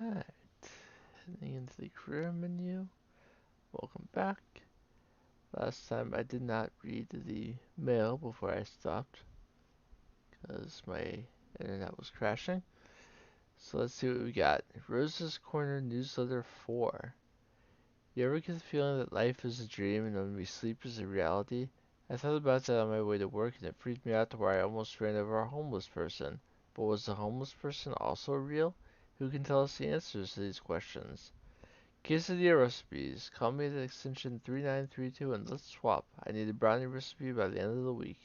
Alright, heading into the career menu. Welcome back. Last time I did not read the mail before I stopped because my internet was crashing. So let's see what we got. Rose's Corner Newsletter 4. You ever get the feeling that life is a dream and when we sleep is a reality? I thought about that on my way to work and it freaked me out to where I almost ran over a homeless person. But was the homeless person also real? Who can tell us the answers to these questions? Quesadilla recipes. Call me at extension 3932 and let's swap. I need a brownie recipe by the end of the week.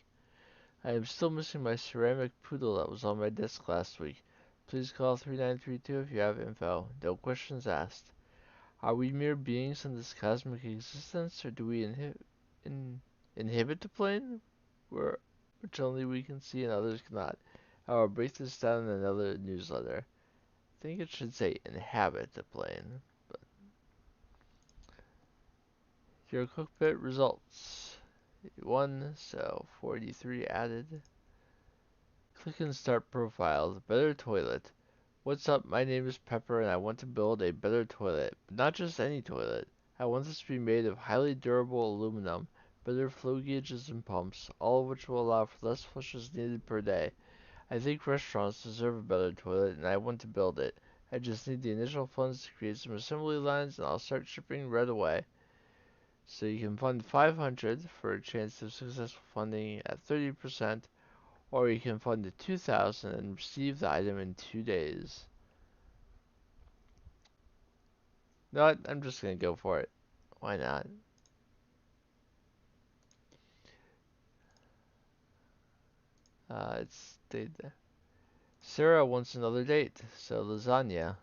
I am still missing my ceramic poodle that was on my desk last week. Please call 3932 if you have info. No questions asked. Are we mere beings in this cosmic existence, or do we inhibit the plane, which only we can see and others cannot? I will break this down in another newsletter. I think it should say inhabit the plane. Your cockpit results. 1, so 43 added. Click and start profile. The better toilet. What's up? My name is Pepper and I want to build a better toilet. But not just any toilet. I want this to be made of highly durable aluminum, better flow gauges and pumps, all of which will allow for less flushes needed per day. I think restaurants deserve a better toilet and I want to build it. I just need the initial funds to create some assembly lines and I'll start shipping right away. So you can fund 500 for a chance of successful funding at 30%, or you can fund the 2,000 and receive the item in 2 days. No, I'm just gonna go for it. Why not? It's Sarah wants another date, so lasagna.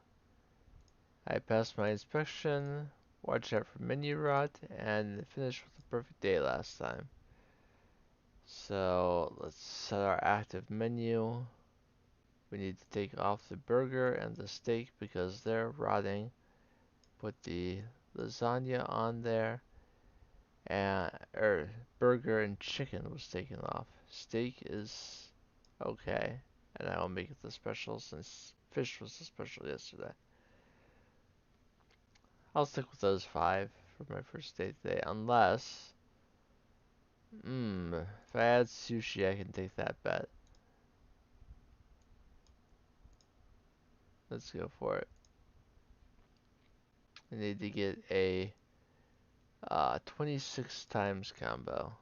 I passed my inspection, watch out for menu rot, and finished with a perfect day last time. So let's set our active menu. We need to take off the burger and the steak because they're rotting. Put the lasagna on there. And burger and chicken was taken off. Steak is okay. And I will make it the special since fish was the special yesterday. I'll stick with those 5 for my first date today. Unless, if I add sushi, I can take that bet. Let's go for it. I need to get a 26 times combo.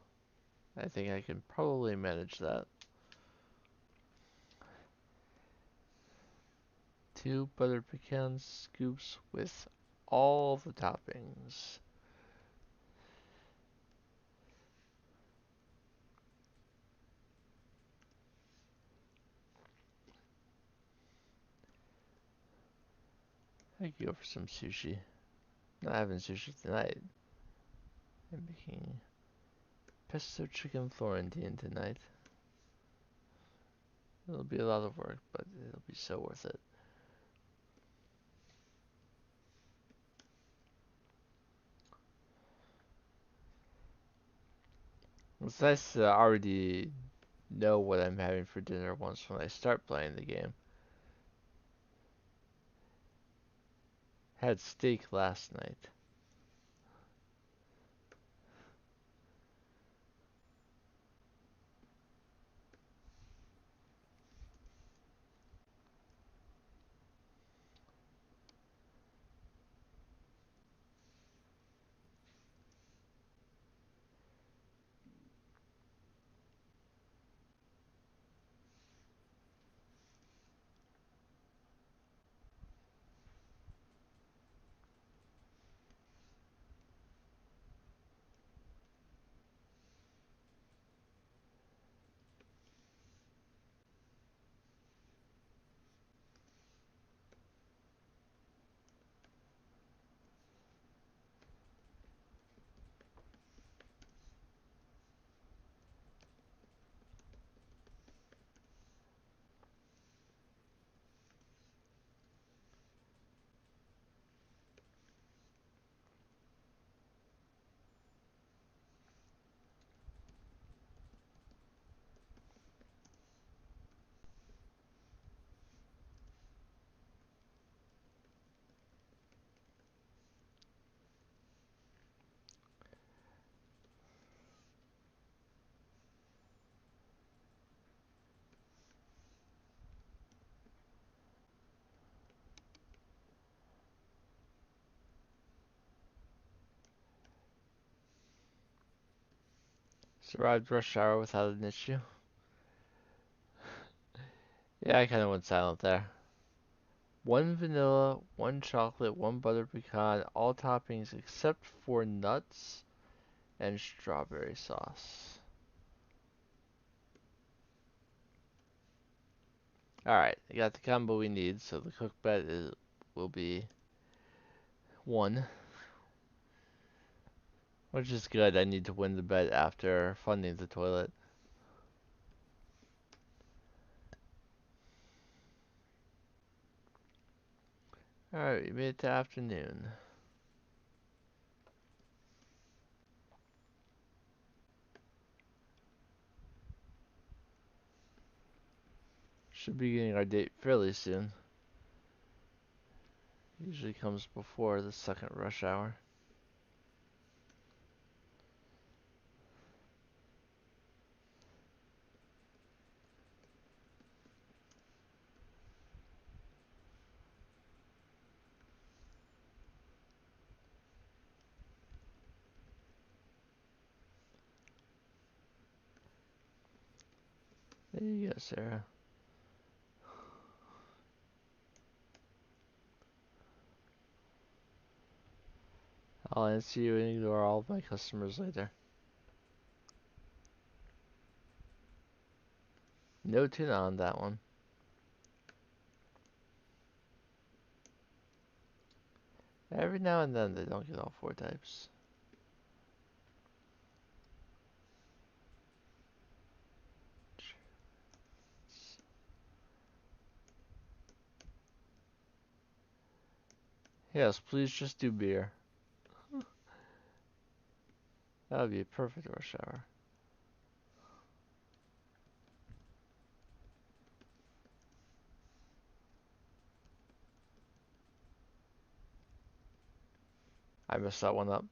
I think I can probably manage that. 2 butter pecan scoops with all the toppings. I could go for some sushi. Not having sushi tonight. I'm making pesto chicken Florentine tonight. It'll be a lot of work, but it'll be so worth it. It's nice to already know what I'm having for dinner once when I start playing the game. Had steak last night. Survived rush hour without an issue. Yeah, I kind of went silent there. One vanilla, one chocolate, one butter pecan, all toppings except for nuts and strawberry sauce. Alright, I got the combo we need, so the cook bet will be 1. Which is good, I need to win the bet after funding the toilet. Alright, we made it to afternoon. Should be getting our date fairly soon. Usually comes before the second rush hour. There you go, Sarah. I'll answer you and ignore all of my customers later. No tuna on that one. Every now and then they don't get all 4 types. Yes, please just do beer. That would be a perfect rush hour. I messed that one up.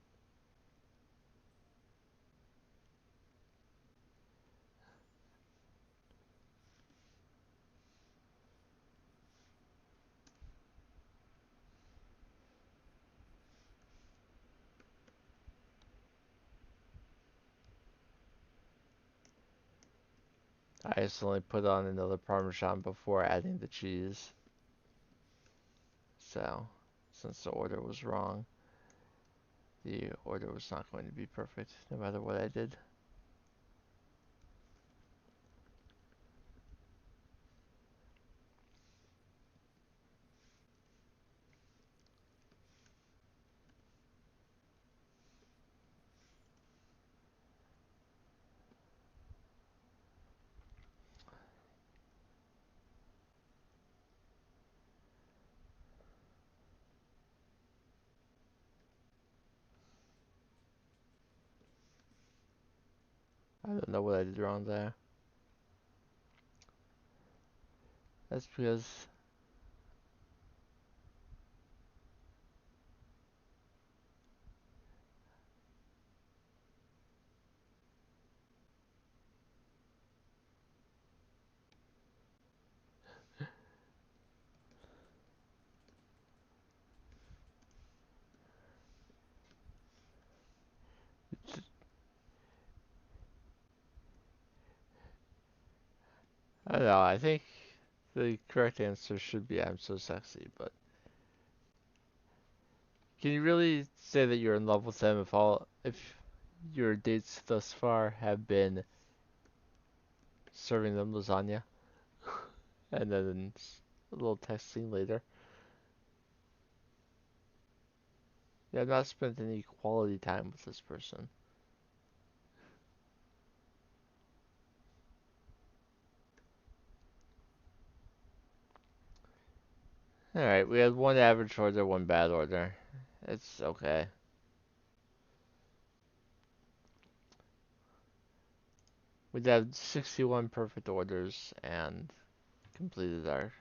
I accidentally put on another Parmesan before adding the cheese. So, since the order was wrong, the order was not going to be perfect, no matter what I did. I don't know what I did wrong there. That's because I don't know. I think the correct answer should be I'm so sexy, but can you really say that you're in love with them if your dates thus far have been serving them lasagna and then a little texting later? Yeah, I've not spent any quality time with this person. Alright, we had one average order, one bad order. It's okay. We'd had 61 perfect orders and completed our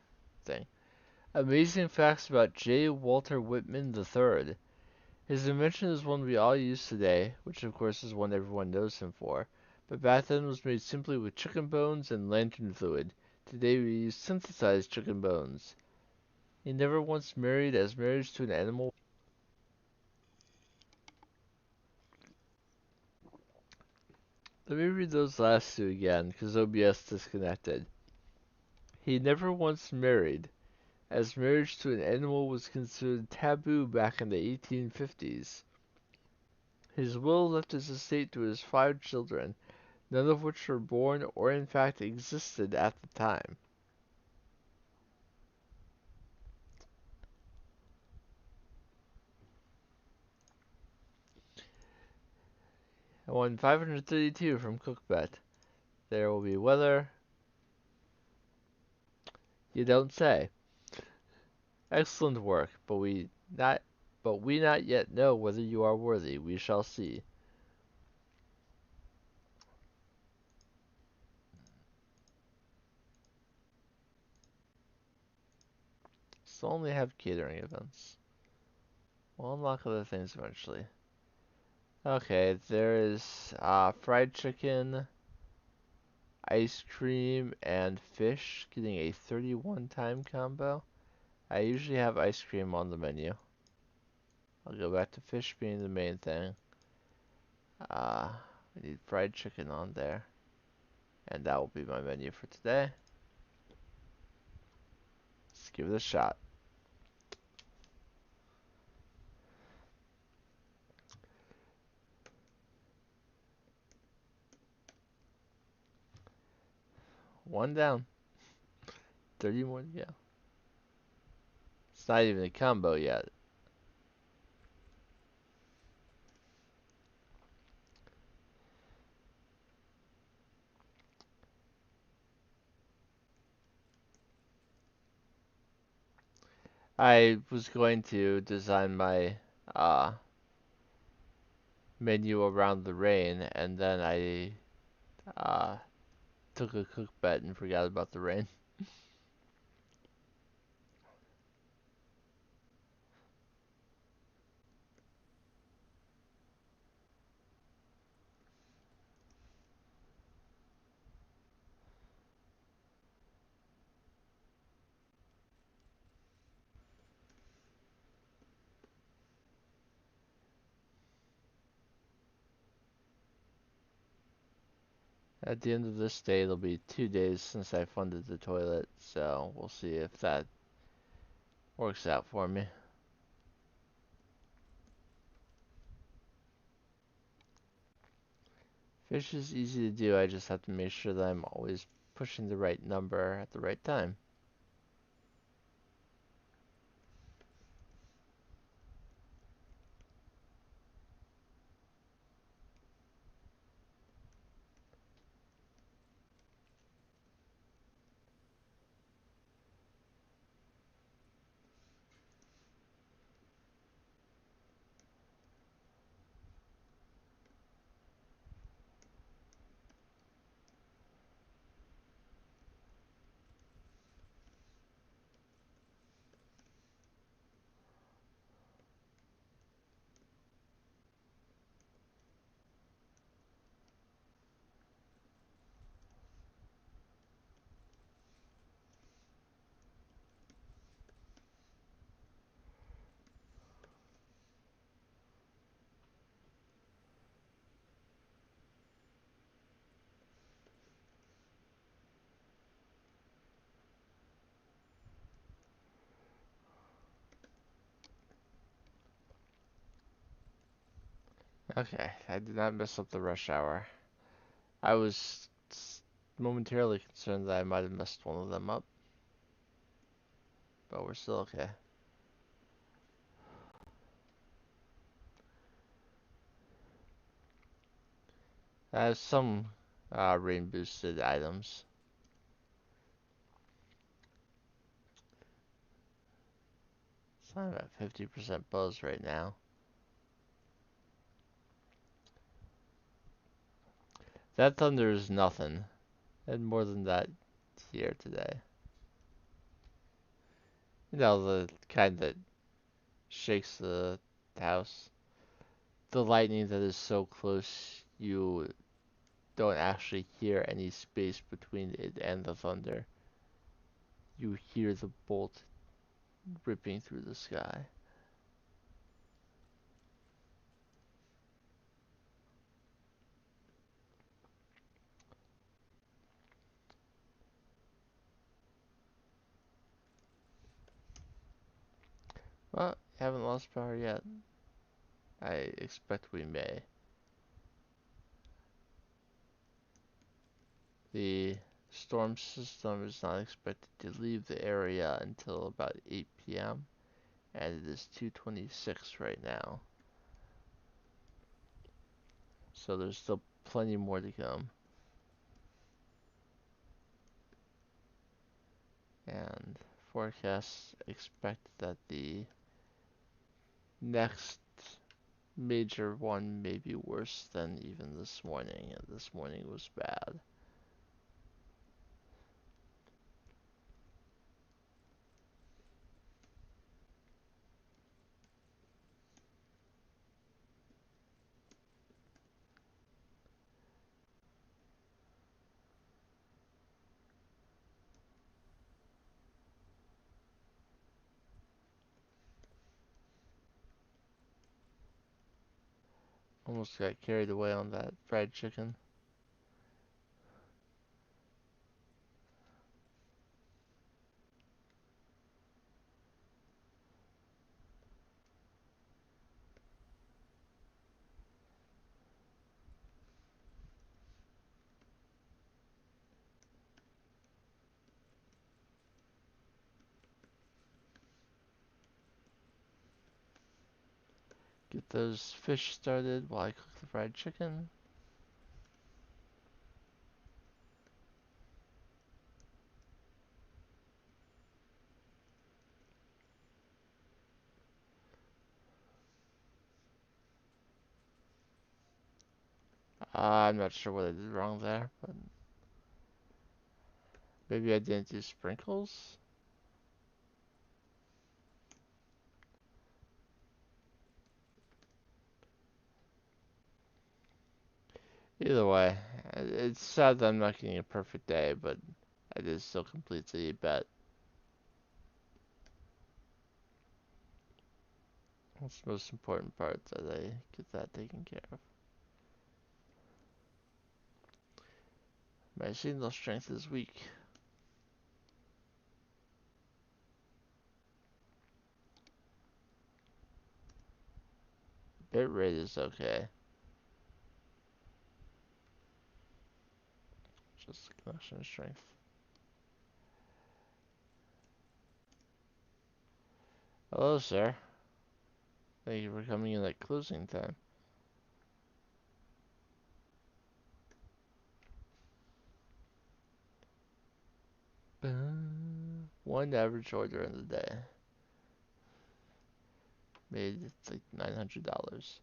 thing. Amazing facts about J. Walter Whitman III. His invention is one we all use today, which of course is one everyone knows him for, but back then was made simply with chicken bones and lantern fluid. Today we use synthesized chicken bones. He never once married, as marriage to an animal. Let me read those last two again, because OBS disconnected. He never once married, as marriage to an animal was considered taboo back in the 1850s. His will left his estate to his 5 children, none of which were born or in fact existed at the time. I won 532 from Cookbet. There will be weather. You don't say. Excellent work, but we not yet know whether you are worthy. We shall see. Still only have catering events. We'll unlock other things eventually. Okay, there is fried chicken, ice cream, and fish getting a 31 time combo. I usually have ice cream on the menu. I'll go back to fish being the main thing. Uh, we need fried chicken on there. And that will be my menu for today. Let's give it a shot. One down. 30 more to go. It's not even a combo yet. I was going to design my uh, menu around the rain, and then I uh, took a cook bet and forgot about the rain. At the end of this day, it'll be 2 days since I funded the toilet, so we'll see if that works out for me. Fish is easy to do, I just have to make sure that I'm always pushing the right number at the right time. Okay, I did not mess up the rush hour. I was momentarily concerned that I might have messed one of them up, but we're still okay. I have some rain boosted items. So I'm at 50% buzz right now. That thunder is nothing, and more than that here today. You know, the kind that shakes the house. The lightning that is so close you don't actually hear any space between it and the thunder. You hear the bolt ripping through the sky. Well, haven't lost power yet. I expect we may. The storm system is not expected to leave the area until about 8 p.m. and it is 2:26 right now. So there's still plenty more to come. And forecasts expect that the next major one may be worse than even this morning, and this morning was bad. Almost got carried away on that fried chicken. Get those fish started while I cook the fried chicken. I'm not sure what I did wrong there, but maybe I didn't do sprinkles? Either way, it's sad that I'm not getting a perfect day, but I did still complete the bet. That's the most important part, that I get that taken care of. My signal strength is weak. Bit rate is okay. Just the connection strength. Hello, sir. Thank you for coming in at closing time. One average order in the day. Made it's like $900.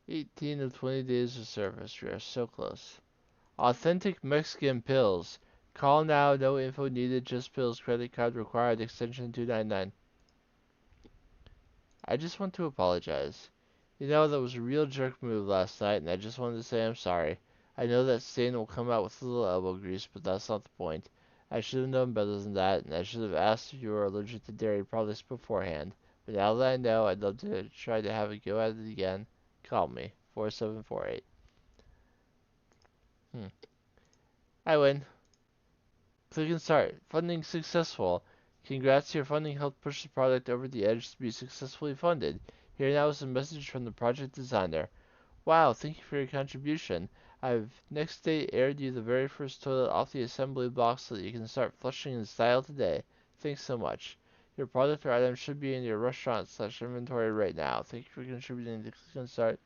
18 to 20 days of service. We are so close. Authentic Mexican pills. Call now, no info needed, just pills, credit card required, extension 299. I just want to apologize. You know, that was a real jerk move last night, and I just wanted to say I'm sorry. I know that stain will come out with a little elbow grease, but that's not the point. I should have known better than that, and I should have asked if you were allergic to dairy products beforehand. But now that I know, I'd love to try to have a go at it again. Call me. 4748. I win. Click and start. Funding successful. Congrats, your funding helped push the product over the edge to be successfully funded. Here now is a message from the project designer. Wow, thank you for your contribution. I've next day aired you the very first toilet off the assembly block so that you can start flushing in style today. Thanks so much. Your product or item should be in your restaurant/inventory right now. Thank you for contributing to Click and Start.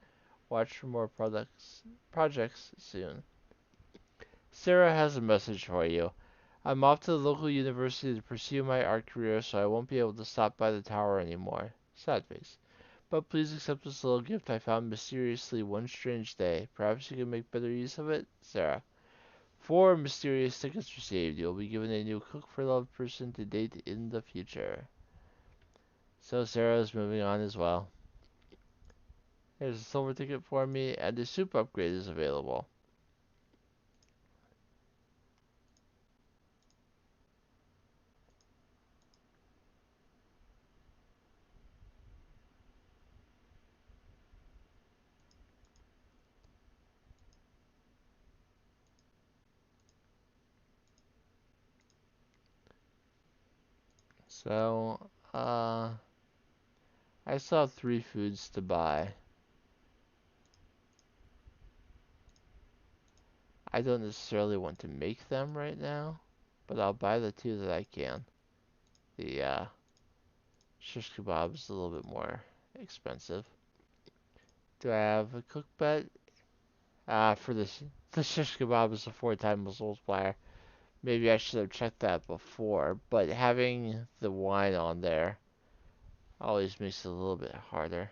Watch for more projects soon. Sarah has a message for you. I'm off to the local university to pursue my art career, so I won't be able to stop by the tower anymore. Sad face. But please accept this little gift I found mysteriously one strange day. Perhaps you can make better use of it? Sarah. 4 mysterious tickets received. You'll be given a new Cook for Love person to date in the future. So Sarah is moving on as well. Here's a silver ticket for me, and a soup upgrade is available. So, I still have 3 foods to buy. I don't necessarily want to make them right now, but I'll buy the 2 that I can. The shish kebab is a little bit more expensive. Do I have a cook bet? For the shish kebab is a 4 times multiplier. Maybe I should have checked that before, but having the wine on there always makes it a little bit harder.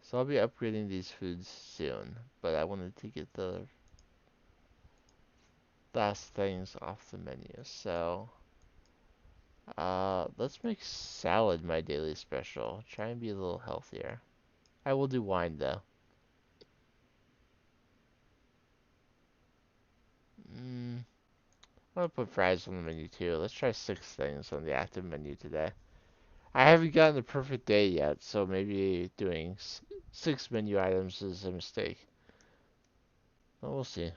So I'll be upgrading these foods soon, but I wanted to get the last things off the menu. So, let's make salad my daily special. Try and be a little healthier. I will do wine though. I'm gonna put fries on the menu too. Let's try 6 things on the active menu today. I haven't gotten the perfect day yet, so maybe doing 6 menu items is a mistake. But we'll see.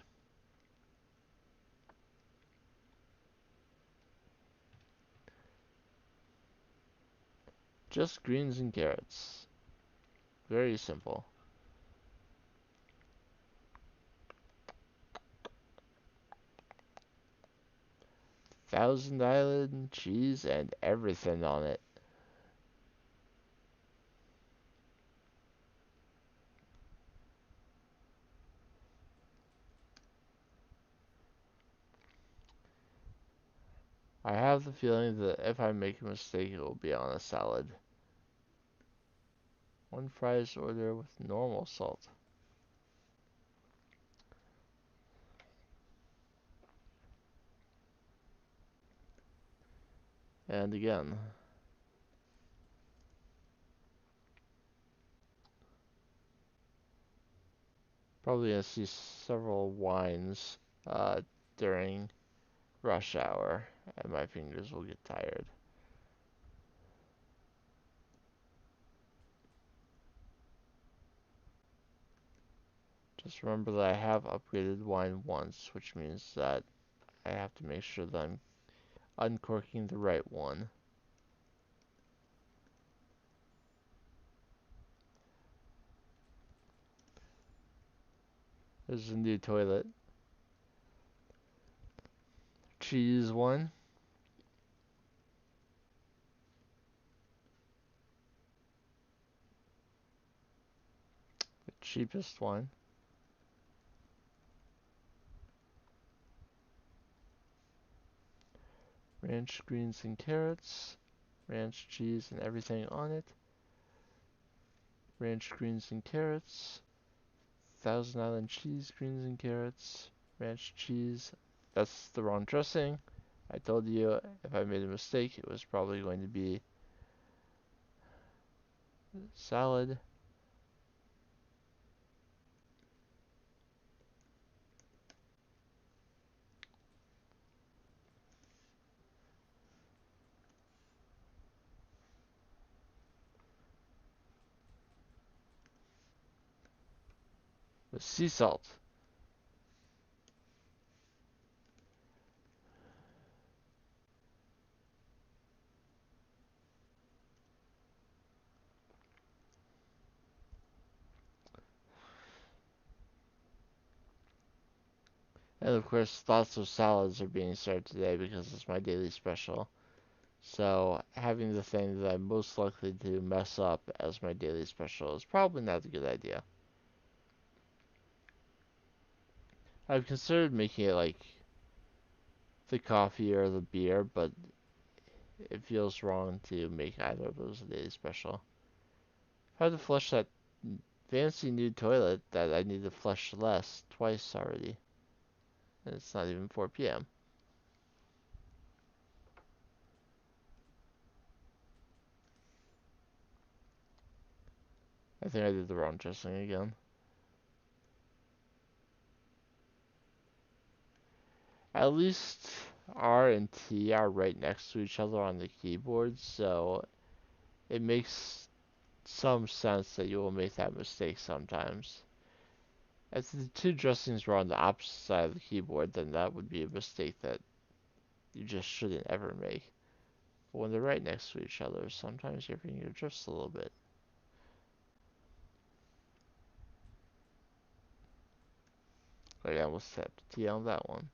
Just greens and carrots. Very simple. Thousand Island cheese and everything on it. I have the feeling that if I make a mistake, it will be on a salad. 1 fries order with normal salt. And again, probably gonna see several wines during rush hour, and my fingers will get tired. Just remember that I have upgraded wine once, which means that I have to make sure that I'm uncorking the right one. There's a new toilet. Cheese one. The cheapest one. Ranch greens and carrots. Ranch cheese and everything on it. Ranch greens and carrots. Thousand Island cheese, greens and carrots. Ranch cheese. That's the wrong dressing. I told you if I made a mistake, it was probably going to be salad. With sea salt. And of course, lots of salads are being served today because it's my daily special. So having the thing that I'm most likely to mess up as my daily special is probably not a good idea. I've considered making it like the coffee or the beer, but it feels wrong to make either of those a daily special. I had to flush that fancy new toilet that I need to flush less twice already. And it's not even 4 p.m. I think I did the wrong dressing again. At least R and T are right next to each other on the keyboard, so it makes some sense that you will make that mistake sometimes. If the 2 dressings were on the opposite side of the keyboard, then that would be a mistake that you just shouldn't ever make. But when they're right next to each other, sometimes your finger drifts a little bit. But I almost tapped T on that one.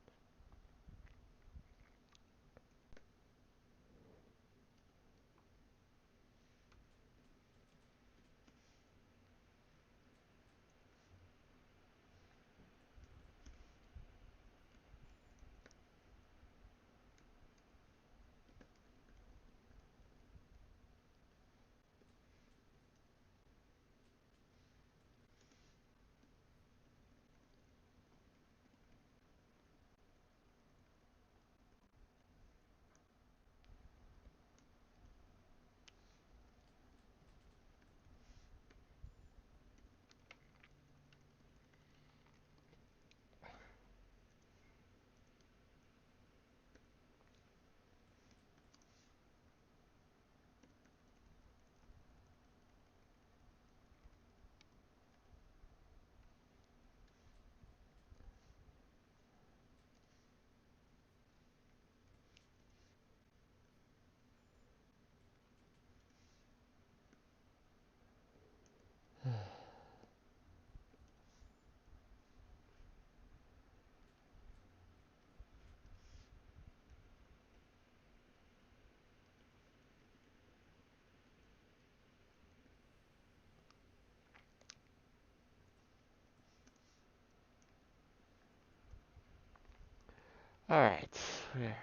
Alright, we're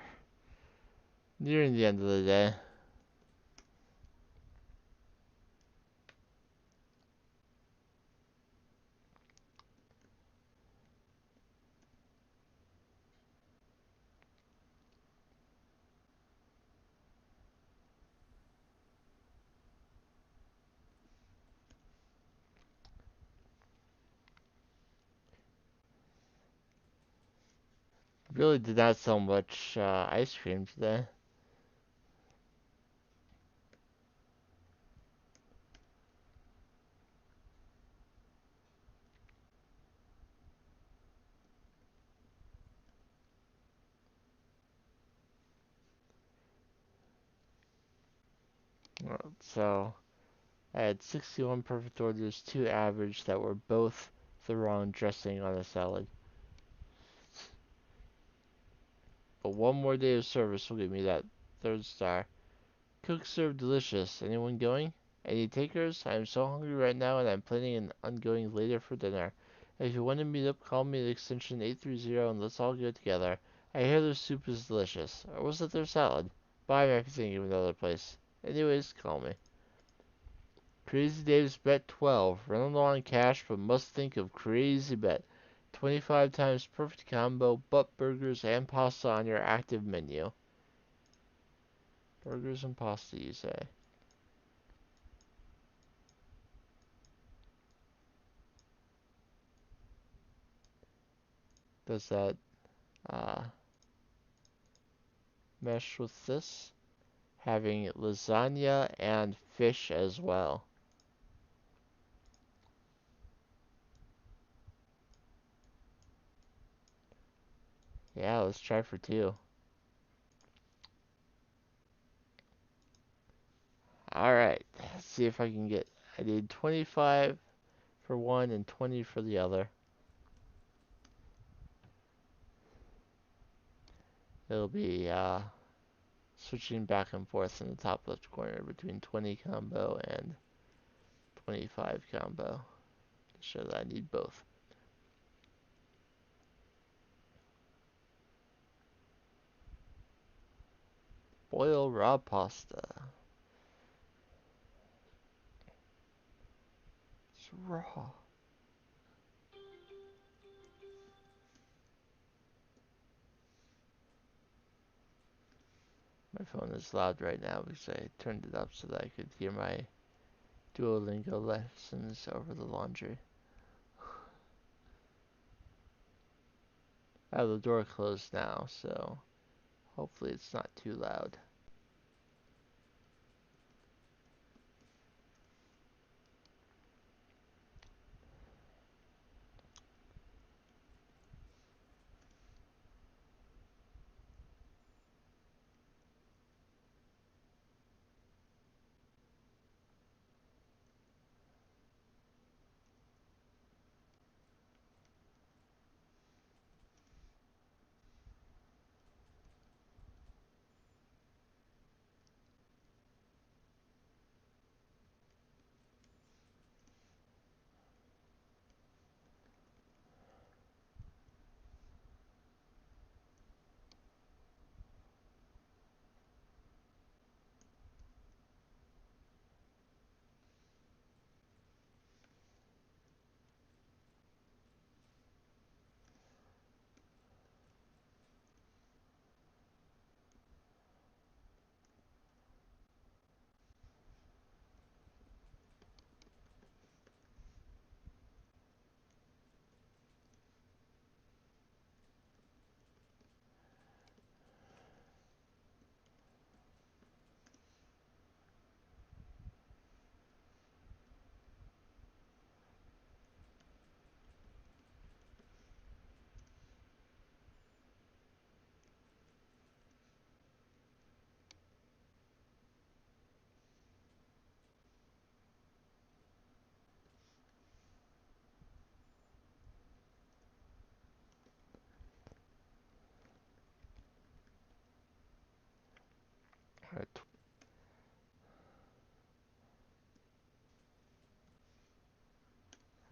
nearing the end of the day. Really did not sell much ice cream today. So I had 61 perfect orders, 2 average that were both the wrong dressing on a salad. But one more day of service will give me that 3rd star. Cook served delicious. Anyone going? Any takers? I am so hungry right now and I'm planning on going later for dinner. If you want to meet up, call me at extension 830 and let's all go together. I hear their soup is delicious. Or was it their salad? But I might be thinking of another place. Anyways, call me. Crazy Dave's bet 12. Run low on cash, but must think of crazy bet. 25 times perfect combo, butt burgers and pasta on your active menu. Burgers and pasta, you say? Does that uh, mesh with this? Having lasagna and fish as well. Yeah, let's try for 2. Alright, let's see if I can get. I need 25 for one and 20 for the other. It'll be switching back and forth in the top left corner between 20 combo and 25 combo to show that I need both. Boil raw pasta. It's raw. My phone is loud right now because I turned it up so that I could hear my Duolingo lessons over the laundry. I have the door closed now, so hopefully it's not too loud.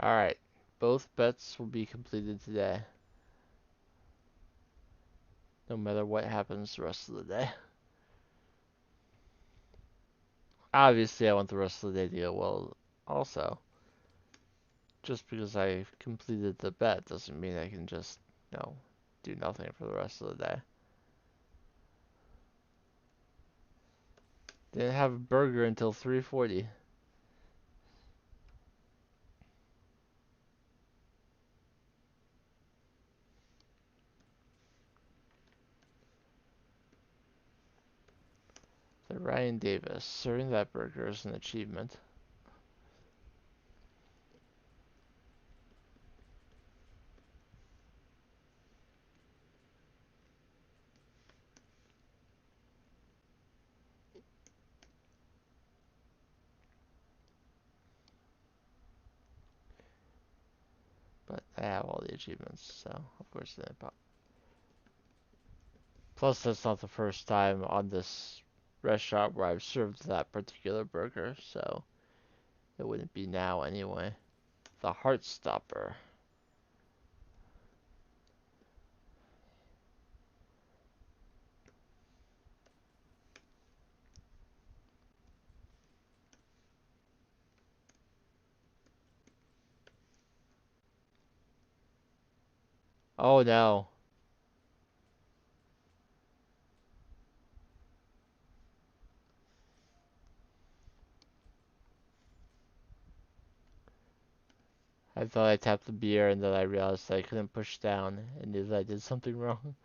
Alright. Both bets will be completed today. No matter what happens the rest of the day. Obviously, I want the rest of the day to go well also. Just because I completed the bet doesn't mean I can just, do nothing for the rest of the day. Didn't have a burger until 3:40. So Ryan Davis, serving that burger is an achievement. But I have all the achievements, so of course they pop. Plus, that's not the first time on this restaurant where I've served that particular burger, so it wouldn't be now anyway. The Heartstopper. Oh no. I thought I tapped the beer and then I realized I couldn't push down and knew that I did something wrong.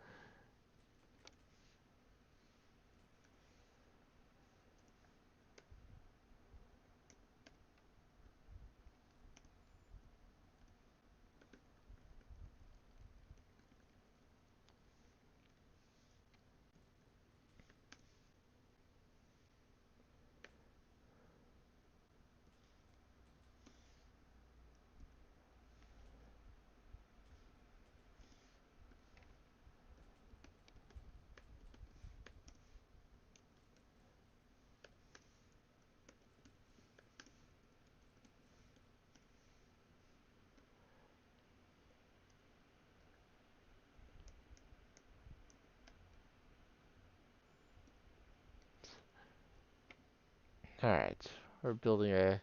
Alright, we're building a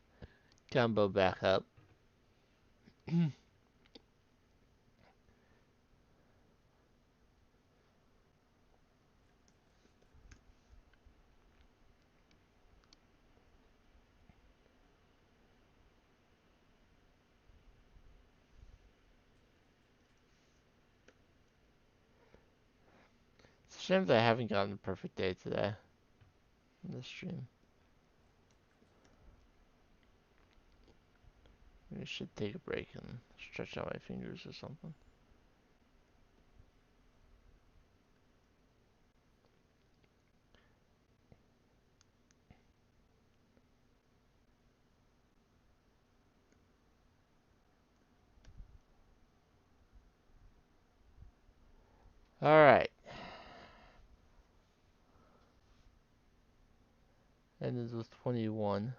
combo back up. It's a shame that I haven't gotten a perfect day today in this stream. I should take a break and stretch out my fingers or something. Alright. Ended with 21.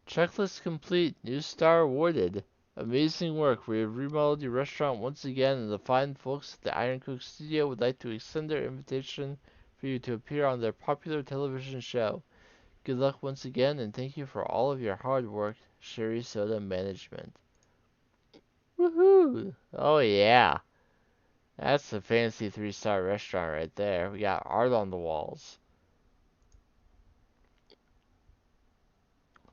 Checklist complete. New star awarded. Amazing work. We have remodeled your restaurant once again, and the fine folks at the Iron Cook Studio would like to extend their invitation for you to appear on their popular television show. Good luck once again, and thank you for all of your hard work, Sherry Soda Management. Woohoo! Oh yeah. That's a fancy 3-star restaurant right there. We got art on the walls.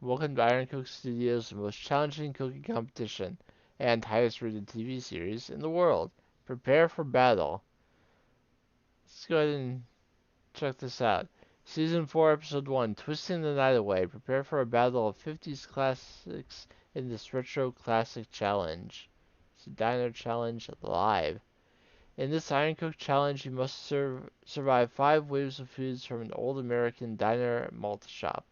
Welcome to Iron Cook Studios, the most challenging cooking competition and highest rated TV series in the world. Prepare for battle. Let's go ahead and check this out. Season 4, Episode 1, Twisting the Night Away. Prepare for a battle of 50s classics in this retro classic challenge. It's a diner challenge live. In this Iron Cook challenge, you must survive 5 waves of foods from an old American diner malt shop.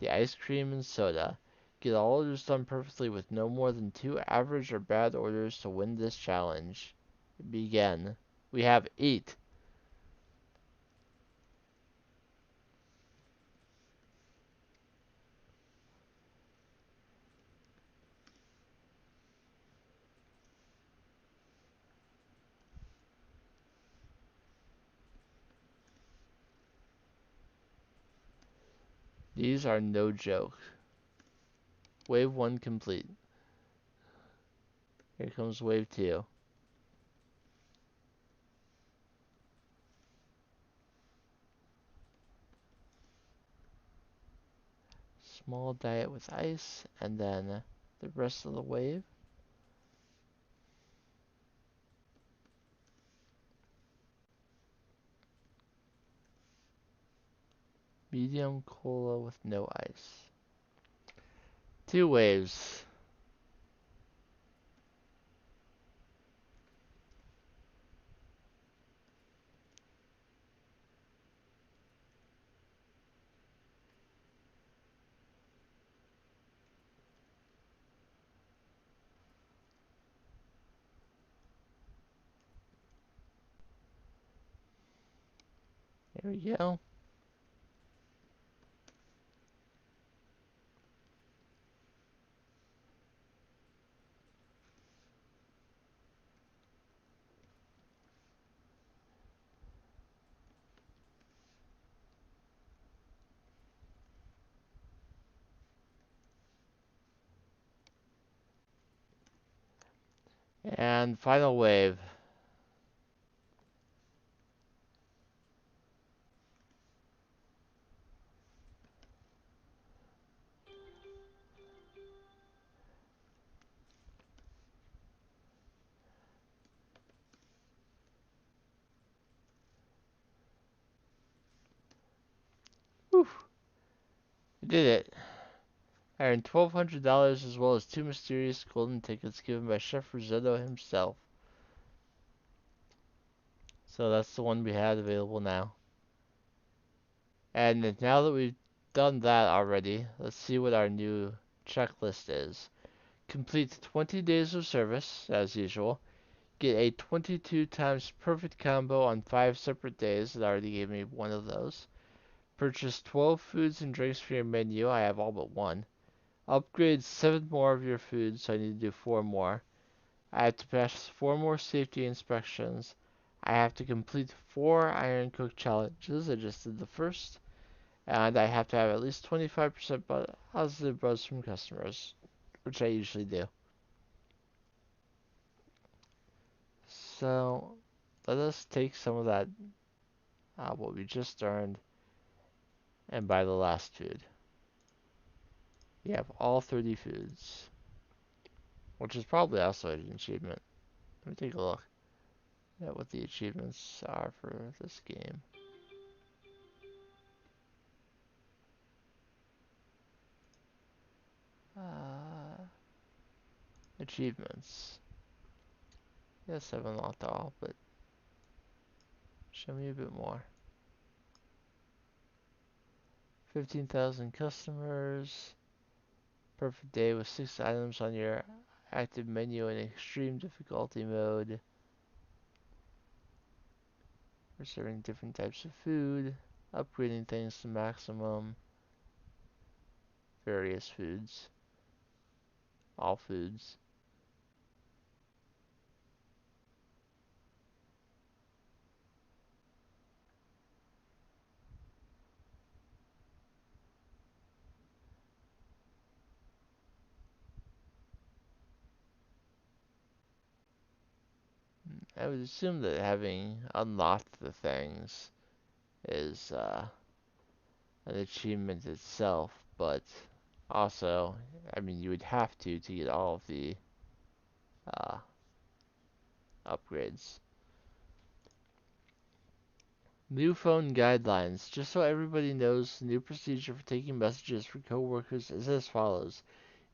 The ice cream and soda. Get all orders done perfectly with no more than 2 average or bad orders to win this challenge. Begin. We have 8. These are no joke. Wave 1 complete. Here comes wave 2. Small diet with ice, and then the rest of the wave. Medium cola with no ice. 2 waves. Here we go. And final wave. Whew. We did it. I earned $1,200 as well as 2 mysterious golden tickets given by Chef Risotto himself. So that's the one we had available now. And now that we've done that already, let's see what our new checklist is. Complete 20 days of service, as usual. Get a 22 times perfect combo on 5 separate days. It already gave me one of those. Purchase 12 foods and drinks for your menu. I have all but one. Upgrade 7 more of your foods, so I need to do 4 more. I have to pass 4 more safety inspections. I have to complete 4 Iron Cook challenges. I just did the first. And I have to have at least 25% positive buzz from customers, which I usually do. So let us take some of that, what we just earned, and buy the last food. We have all 30 foods, which is probably also an achievement. Let me take a look at what the achievements are for this game. Achievements. Yes, I've unlocked all, but show me a bit more. 15,000 customers. Perfect day with 6 items on your active menu in extreme difficulty mode. We're serving different types of food. Upgrading things to maximum. Various foods. All foods. I would assume that having unlocked the things is an achievement itself, but also, I mean, you would have to get all of the uh, upgrades. New phone guidelines. Just so everybody knows, the new procedure for taking messages for coworkers is as follows.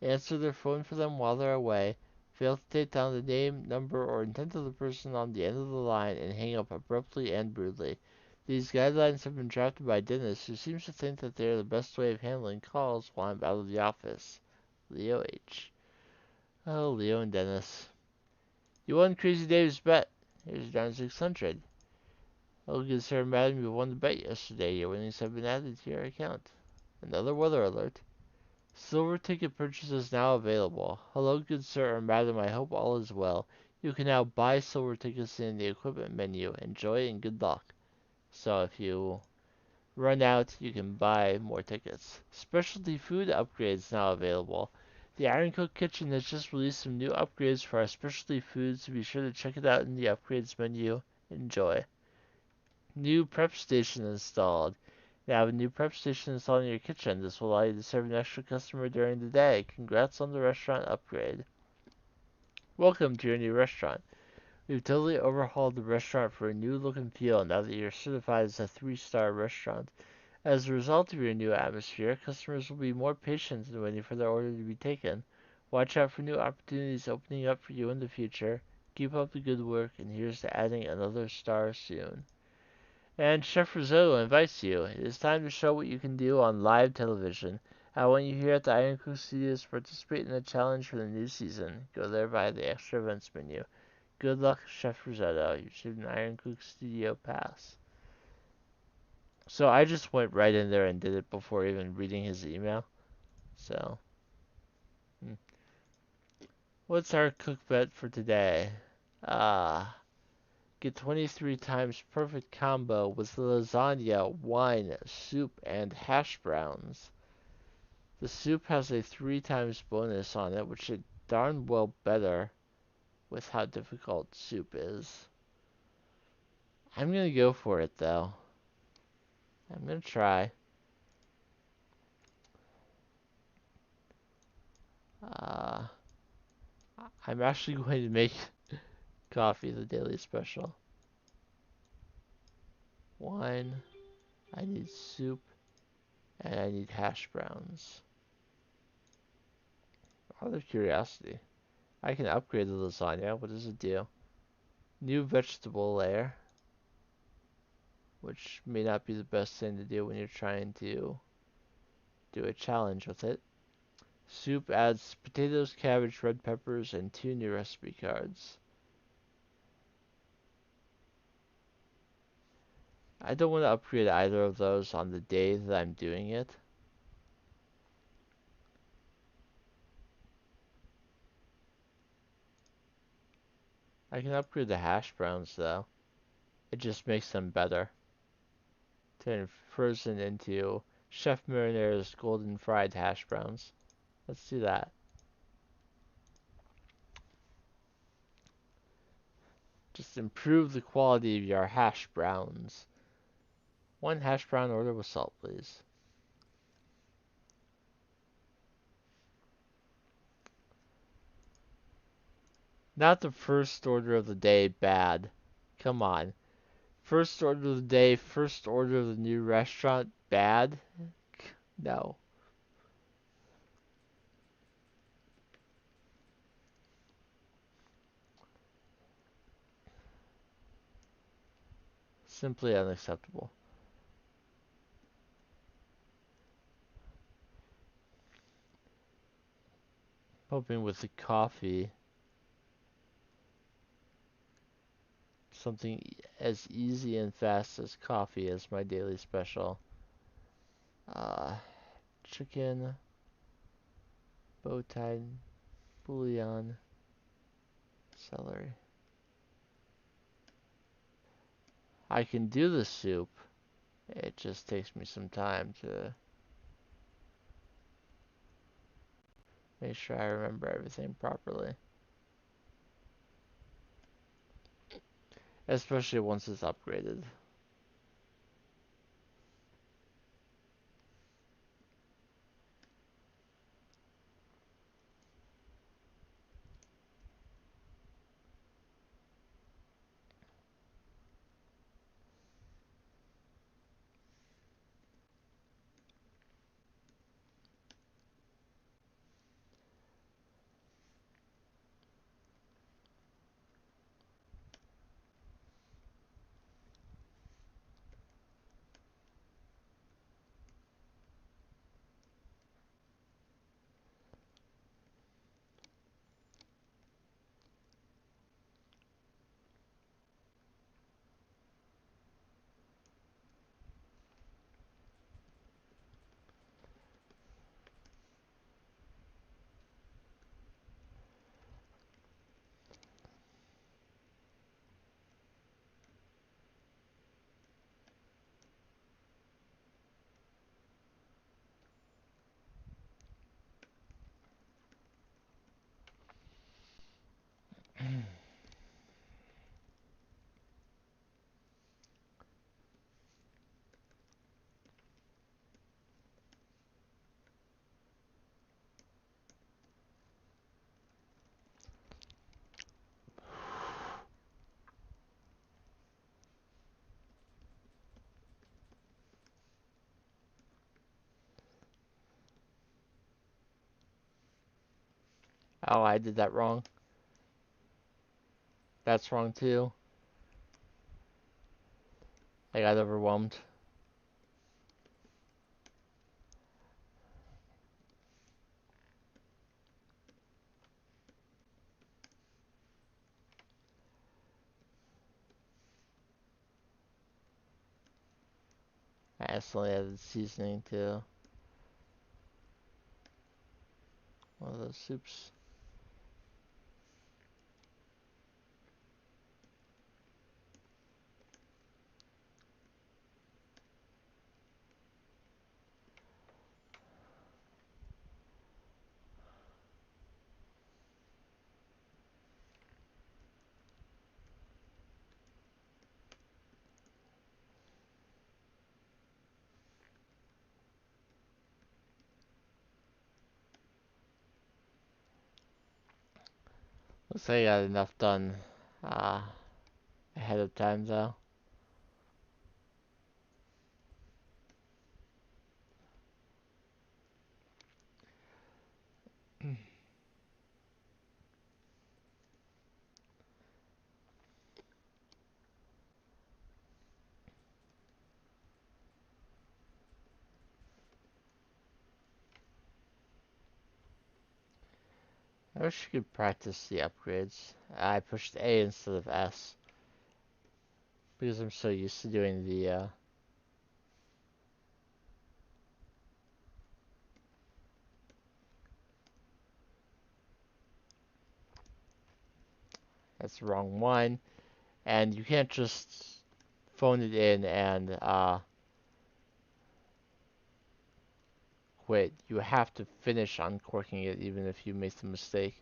Answer their phone for them while they're away. Fail to take down the name, number, or intent of the person on the end of the line and hang up abruptly and rudely. These guidelines have been drafted by Dennis, who seems to think that they are the best way of handling calls while I'm out of the office. Leo H. Oh, Leo and Dennis. You won Crazy Dave's bet. Here's down 600. Oh, good sir, madam, you won the bet yesterday. Your winnings have been added to your account. Another weather alert. Silver ticket purchases now available. Hello, good sir or madam, I hope all is well. You can now buy silver tickets in the equipment menu. Enjoy and good luck. So if you run out, you can buy more tickets. Specialty food upgrades now available. The Iron Cook Kitchen has just released some new upgrades for our specialty foods, so be sure to check it out in the upgrades menu. Enjoy. New prep station installed. Now have a new prep station installed in your kitchen. This will allow you to serve an extra customer during the day. Congrats on the restaurant upgrade. Welcome to your new restaurant. We've totally overhauled the restaurant for a new look and feel now that you're certified as a 3-star restaurant. As a result of your new atmosphere, customers will be more patient in waiting for their order to be taken. Watch out for new opportunities opening up for you in the future. Keep up the good work, and here's to adding another star soon. And Chef Risotto invites you. It is time to show what you can do on live television. I want you here at the Iron Cook Studios to participate in the challenge for the new season. Go there via the extra events menu. Good luck, Chef Risotto. You received an Iron Cook Studio pass. So I just went right in there and did it before even reading his email. So, what's our cook bet for today? Ah, get 23 times perfect combo with lasagna, wine, soup, and hash browns. The soup has a 3 times bonus on it, which is darn well better with how difficult soup is. I'm gonna go for it though. I'm gonna try. Uh, I'm actually going to make coffee the daily special. Wine, I need soup, and I need hash browns. Out of curiosity, I can upgrade the lasagna. What does it do? New vegetable layer, which may not be the best thing to do when you're trying to do a challenge with it. Soup adds potatoes, cabbage, red peppers, and 2 new recipe cards. I don't want to upgrade either of those on the day that I'm doing it. I can upgrade the hash browns though. It just makes them better. Turn frozen into Chef Mariner's golden fried hash browns. Let's do that. Just improve the quality of your hash browns. 1 hash brown order with salt, please. Not the first order of the day bad. Come on. First order of the day, first order of the new restaurant bad? No. Simply unacceptable. Hoping with the coffee, something as easy and fast as coffee as my daily special. Uh, Chicken, bow tie, bouillon, celery. I can do the soup. It just takes me some time to make sure I remember everything properly. Especially once it's upgraded. Oh, I did that wrong. That's wrong too. I got overwhelmed. I accidentally added seasoning to one of those soups. Looks like I got enough done uh, ahead of time though. I wish you could practice the upgrades. I pushed A instead of S because I'm so used to doing the that's the wrong one. And you can't just phone it in and quit. You have to finish uncorking it even if you make the mistake.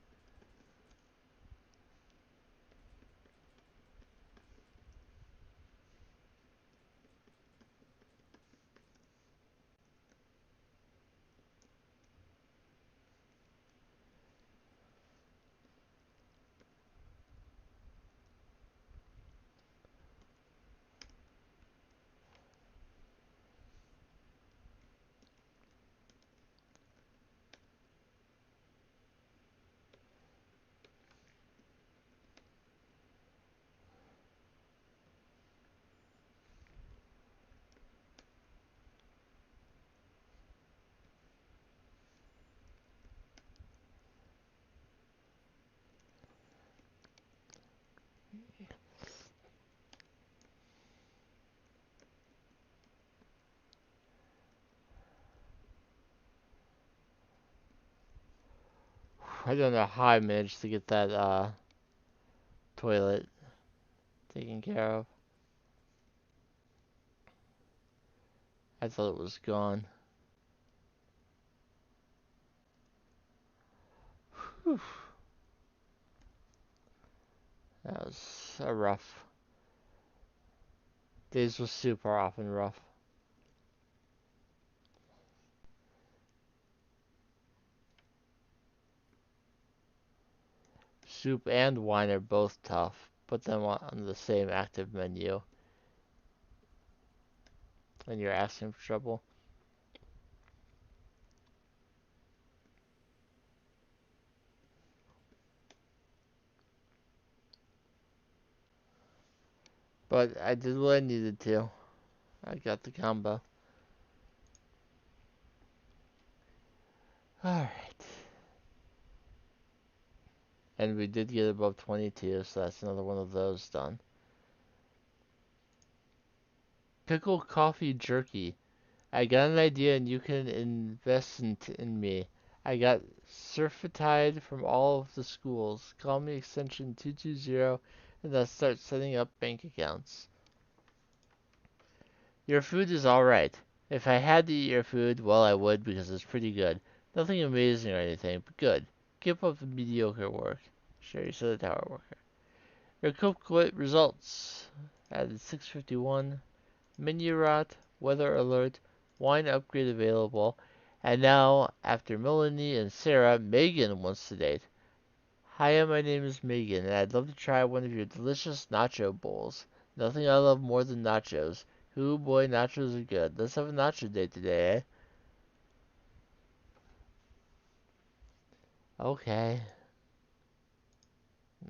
I don't know how I managed to get that toilet taken care of. I thought it was gone. Whew. That was a rough. Days with soup are often rough. Soup and wine are both tough. Put them on the same active menu, and you're asking for trouble. But I did what I needed to. I got the combo. Alright. And we did get above 22, so that's another one of those done. Pickle coffee jerky. I got an idea and you can invest in me. I got certified from all of the schools. Call me extension 220 and I'll start setting up bank accounts. Your food is alright. If I had to eat your food, well, I would because it's pretty good. Nothing amazing or anything, but good. Keep up the mediocre work. Sherry said the tower worker. Your cook results. Added 651. Menu rot. Weather alert. Wine upgrade available. And now, after Melanie and Sarah, Megan wants to date. Hiya, my name is Megan, and I'd love to try one of your delicious nacho bowls. Nothing I love more than nachos. Ooh boy, nachos are good. Let's have a nacho date today, eh? Okay.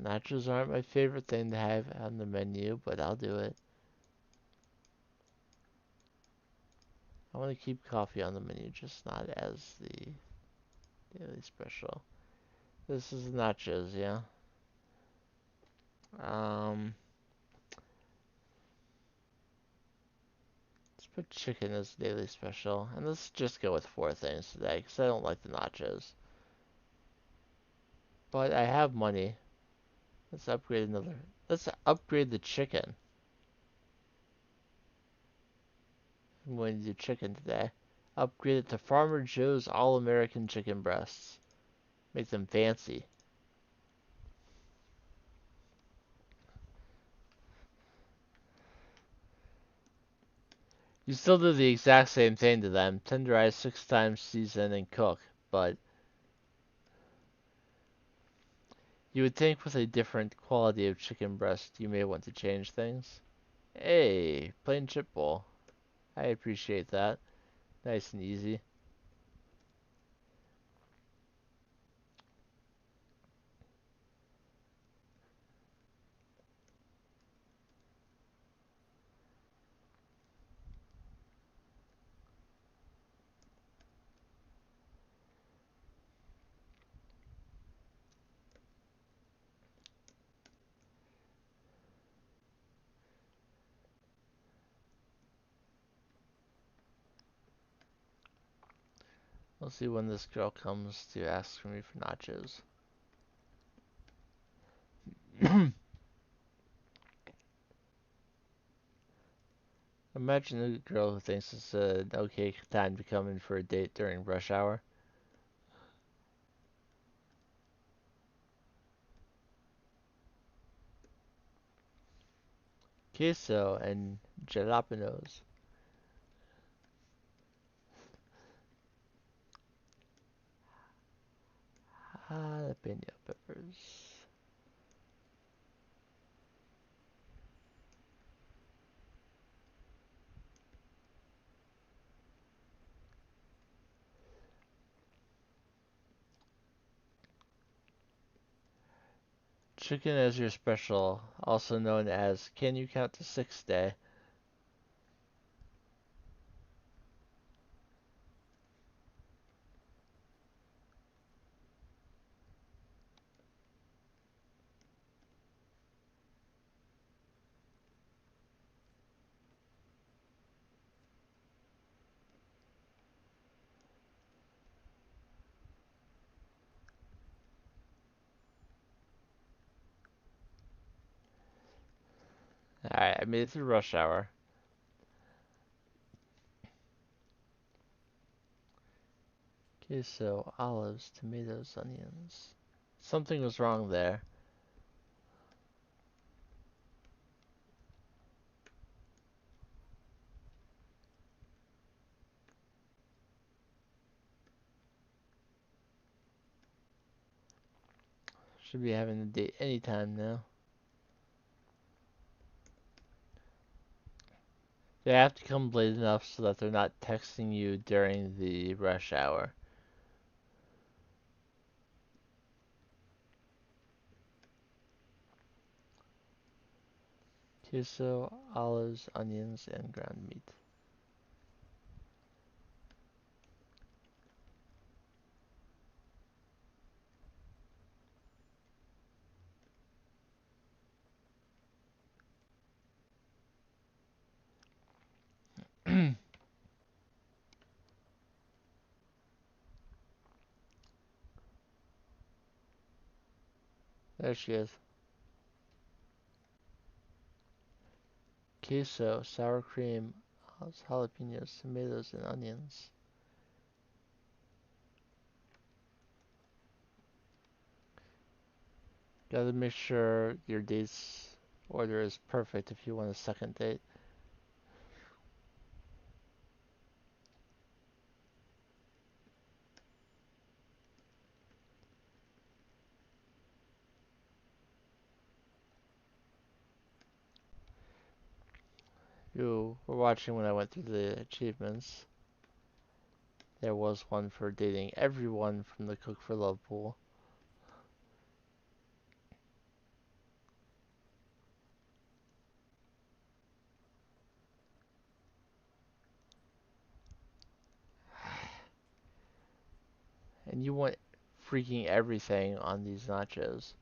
Nachos aren't my favorite thing to have on the menu, but I'll do it. I want to keep coffee on the menu, just not as the daily special. This is nachos, yeah. Um, let's put chicken as the daily special, and let's just go with 4 things today, because I don't like the nachos. But I have money. Let's upgrade another. Let's upgrade the chicken. I'm going to do chicken today. Upgrade it to Farmer Joe's All-American Chicken Breasts. Make them fancy. You still do the exact same thing to them. Tenderize 6 times, season, and cook. But you would think with a different quality of chicken breast, you may want to change things. Hey, plain chip bowl. I appreciate that. Nice and easy. We'll see when this girl comes to ask me for nachos. Imagine a girl who thinks it's an okay time to come in for a date during rush hour. Queso and jalapenos. Jalapeno peppers. Chicken as your special, also known as Can You Count to Six Day. Alright, I made it through rush hour. Queso, olives, tomatoes, onions. Something was wrong there. Should be having a date anytime now. They have to come late enough so that they're not texting you during the rush hour. Queso, olives, onions, and ground meat. There she is. Queso, sour cream, olives, jalapenos, tomatoes, and onions. Gotta make sure your date's order is perfect if you want a second date. You were watching when I went through the achievements. There was one for dating everyone from the Cook for Love pool. And you want freaking everything on these nachos.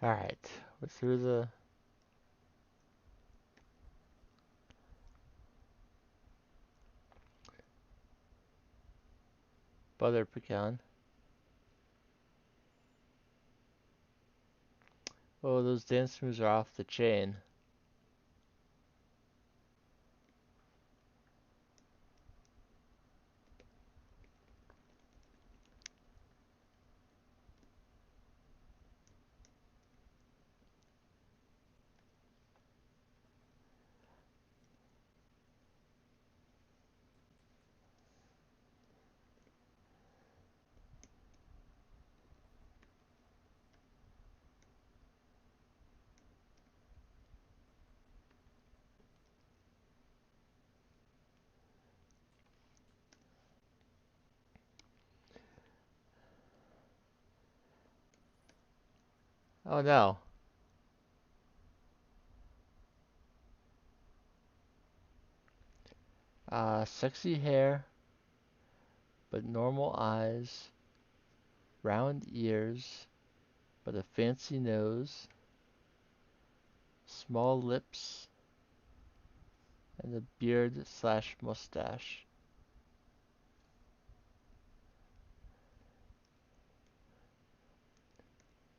Alright, we're through the butter pecan. Oh, those dance moves are off the chain. Oh no. Sexy hair, but normal eyes, round ears, but a fancy nose, small lips, and a beard slash mustache.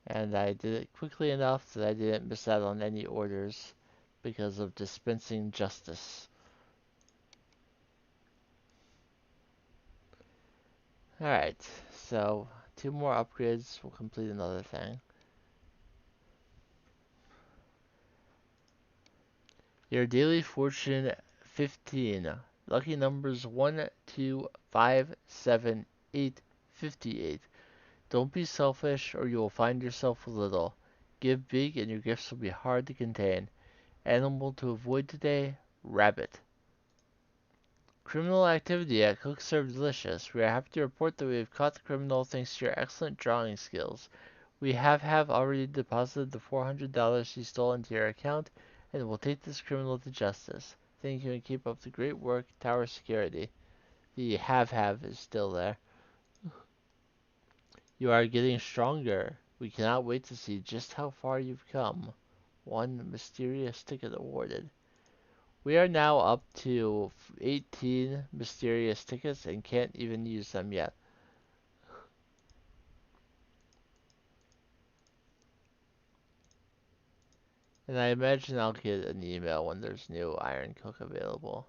And I did it quickly enough that I didn't miss out on any orders because of dispensing justice. Alright, so 2 more upgrades will complete another thing. Your daily fortune 15. Lucky numbers 1, 2, 5, 7, 8, 58. Don't be selfish or you will find yourself with little. Give big and your gifts will be hard to contain. Animal to avoid today, rabbit. Criminal activity at Cook Serve Delicious. We are happy to report that we have caught the criminal thanks to your excellent drawing skills. We have already deposited the $400 he stole into your account and will take this criminal to justice. Thank you and keep up the great work, Tower Security. The have is still there. You are getting stronger. We cannot wait to see just how far you've come. 1 mysterious ticket awarded. We are now up to 18 mysterious tickets and can't even use them yet. And I imagine I'll get an email when there's new Iron Cook available.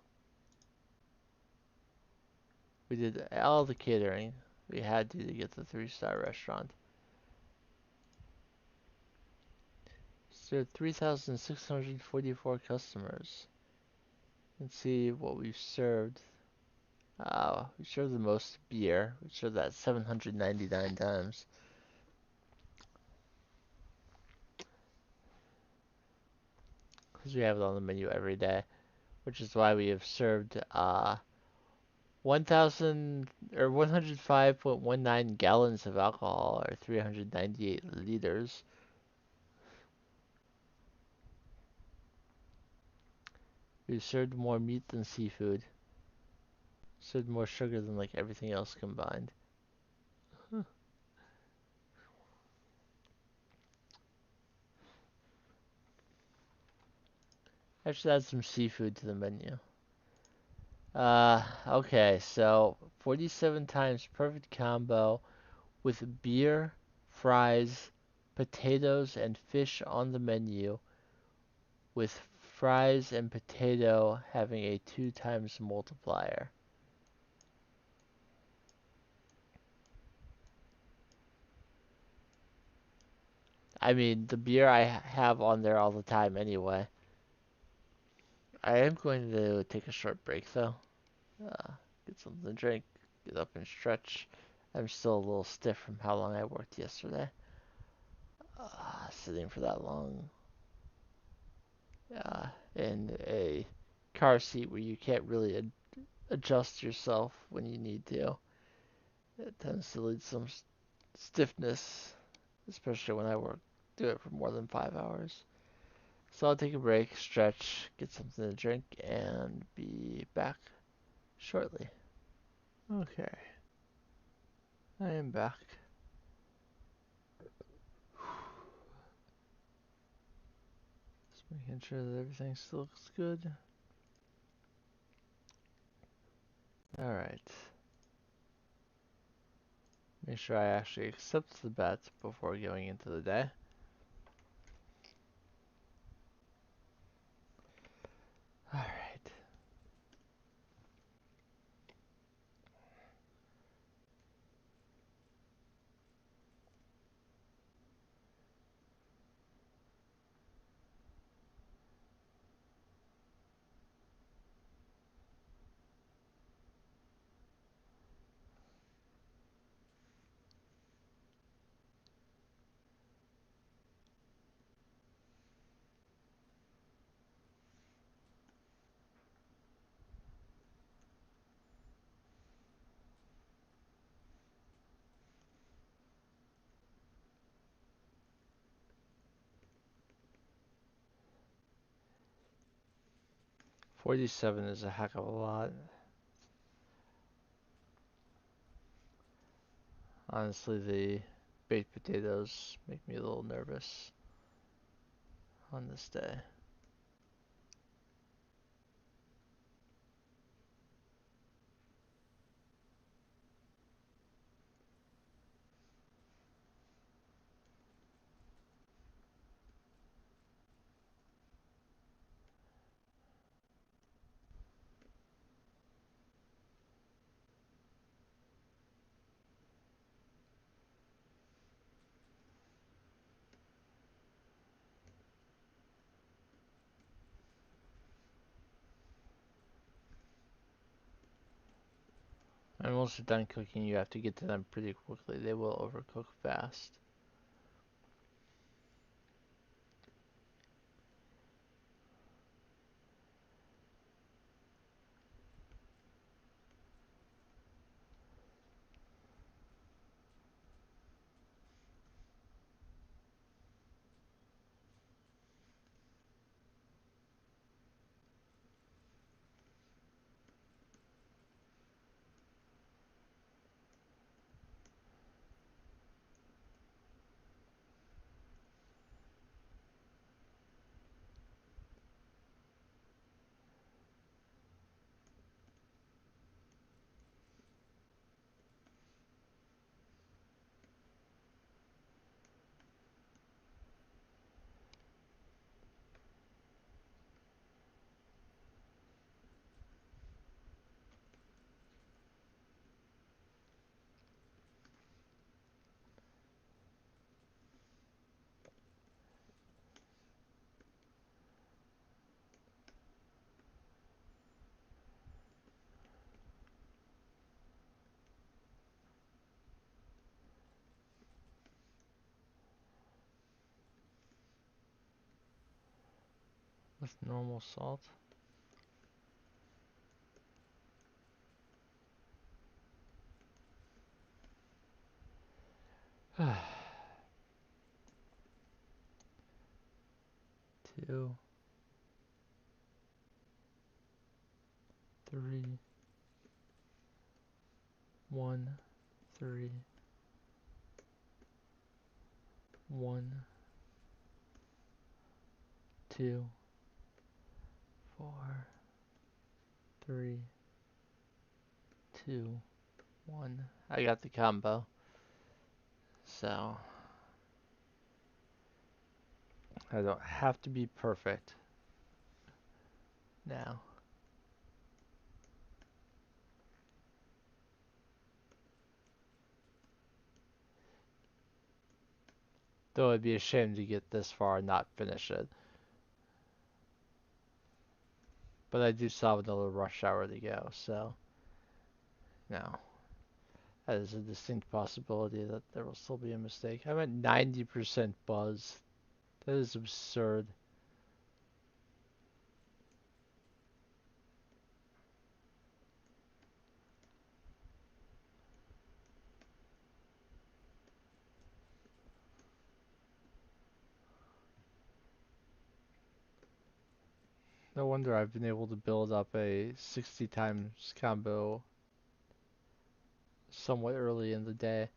We did all the catering we had to get the 3-star restaurant. Served 3,644 customers. Let's see what we've served. We served the most beer. We served that 799 times. Because we have it on the menu every day. Which is why we have served 1,000 or 105.19 gallons of alcohol or 398 liters. We've served more meat than seafood. Served more sugar than like everything else combined. I should add some seafood to the menu. Okay, so 47 times perfect combo with beer, fries, potatoes, and fish on the menu, with fries and potato having a 2 times multiplier. I mean, the beer I have on there all the time anyway. I am going to take a short break though. Get something to drink, get up and stretch. I'm still a little stiff from how long I worked yesterday. Sitting for that long in a car seat where you can't really adjust yourself when you need to. It tends to lead to some stiffness, especially when do it for more than 5 hours. So I'll take a break, stretch, get something to drink, and be back shortly. Okay, I am back. Just making sure that everything still looks good. Alright. Make sure I actually accept the bet before going into the day. Alright. 47 is a heck of a lot. Honestly, the baked potatoes make me a little nervous on this day. And once you're done cooking, you have to get to them pretty quickly. They will overcook fast. With normal salt. Two, three, one, three, one, two, four, three, two, one. I got the combo. So I don't have to be perfect now. Though it'd be a shame to get this far and not finish it. But I do still have another rush hour to go, so no. That is a distinct possibility that there will still be a mistake. I'm at 90% buzz. That is absurd. No wonder I've been able to build up a 60 times combo somewhat early in the day.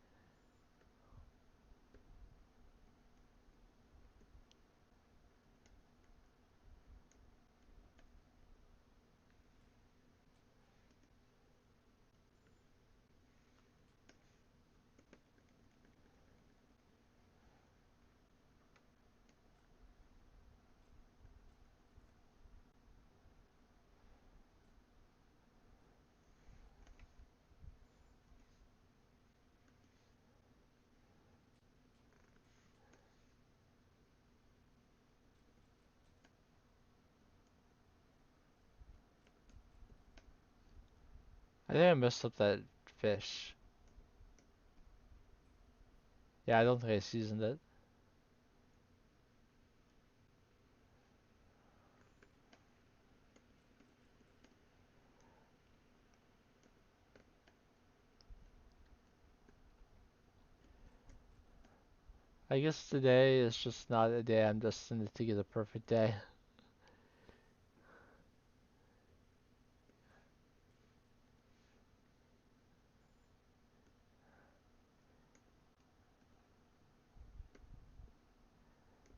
I think I messed up that fish. Yeah, I don't think I seasoned it. I guess today is just not a day I'm destined to get a perfect day.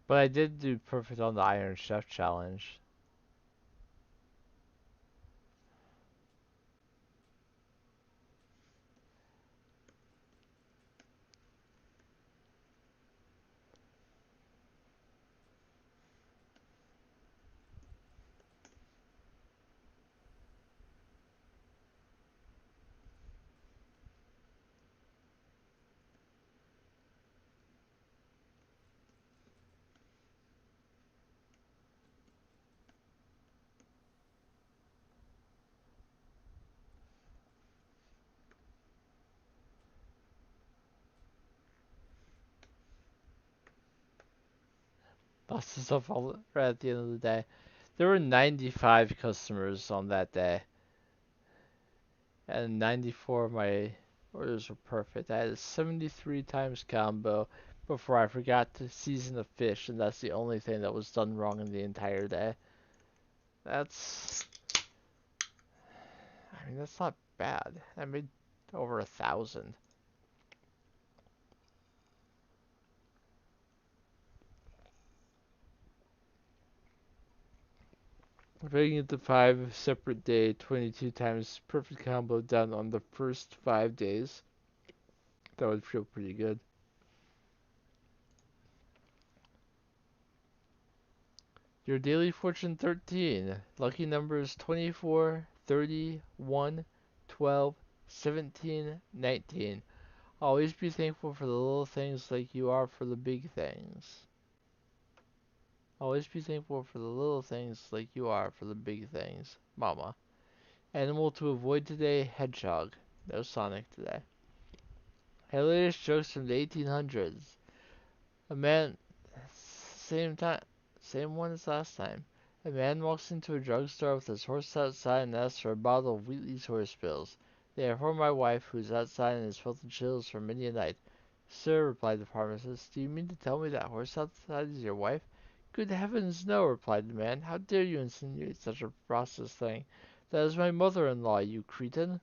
But I did do perfect on the Iron Chef challenge. Lots of stuff all right at the end of the day. There were 95 customers on that day, and 94 of my orders were perfect. I had a 73 times combo before I forgot to season the fish, and that's the only thing that was done wrong in the entire day. That's, I mean, that's not bad. I made over 1,000. Breaking it to 5 separate day, 22 times perfect combo done on the first 5 days. That would feel pretty good. Your daily fortune 13. Lucky numbers 24, 30, 1, 12, 17, 19. Always be thankful for the little things like you are for the big things. Always be thankful for the little things like you are for the big things. Mama. Animal to avoid today, hedgehog. No Sonic today. Hilarious jokes from the 1800s. A man, same time, same one as last time. A man walks into a drugstore with his horse outside and asks for a bottle of Wheatley's horse pills. They are for my wife, who is outside and has felt the chills for many a night. Sir, replied the pharmacist, do you mean to tell me that horse outside is your wife? Good heavens, no, replied the man. How dare you insinuate such a preposterous thing? That is my mother-in-law, you cretin.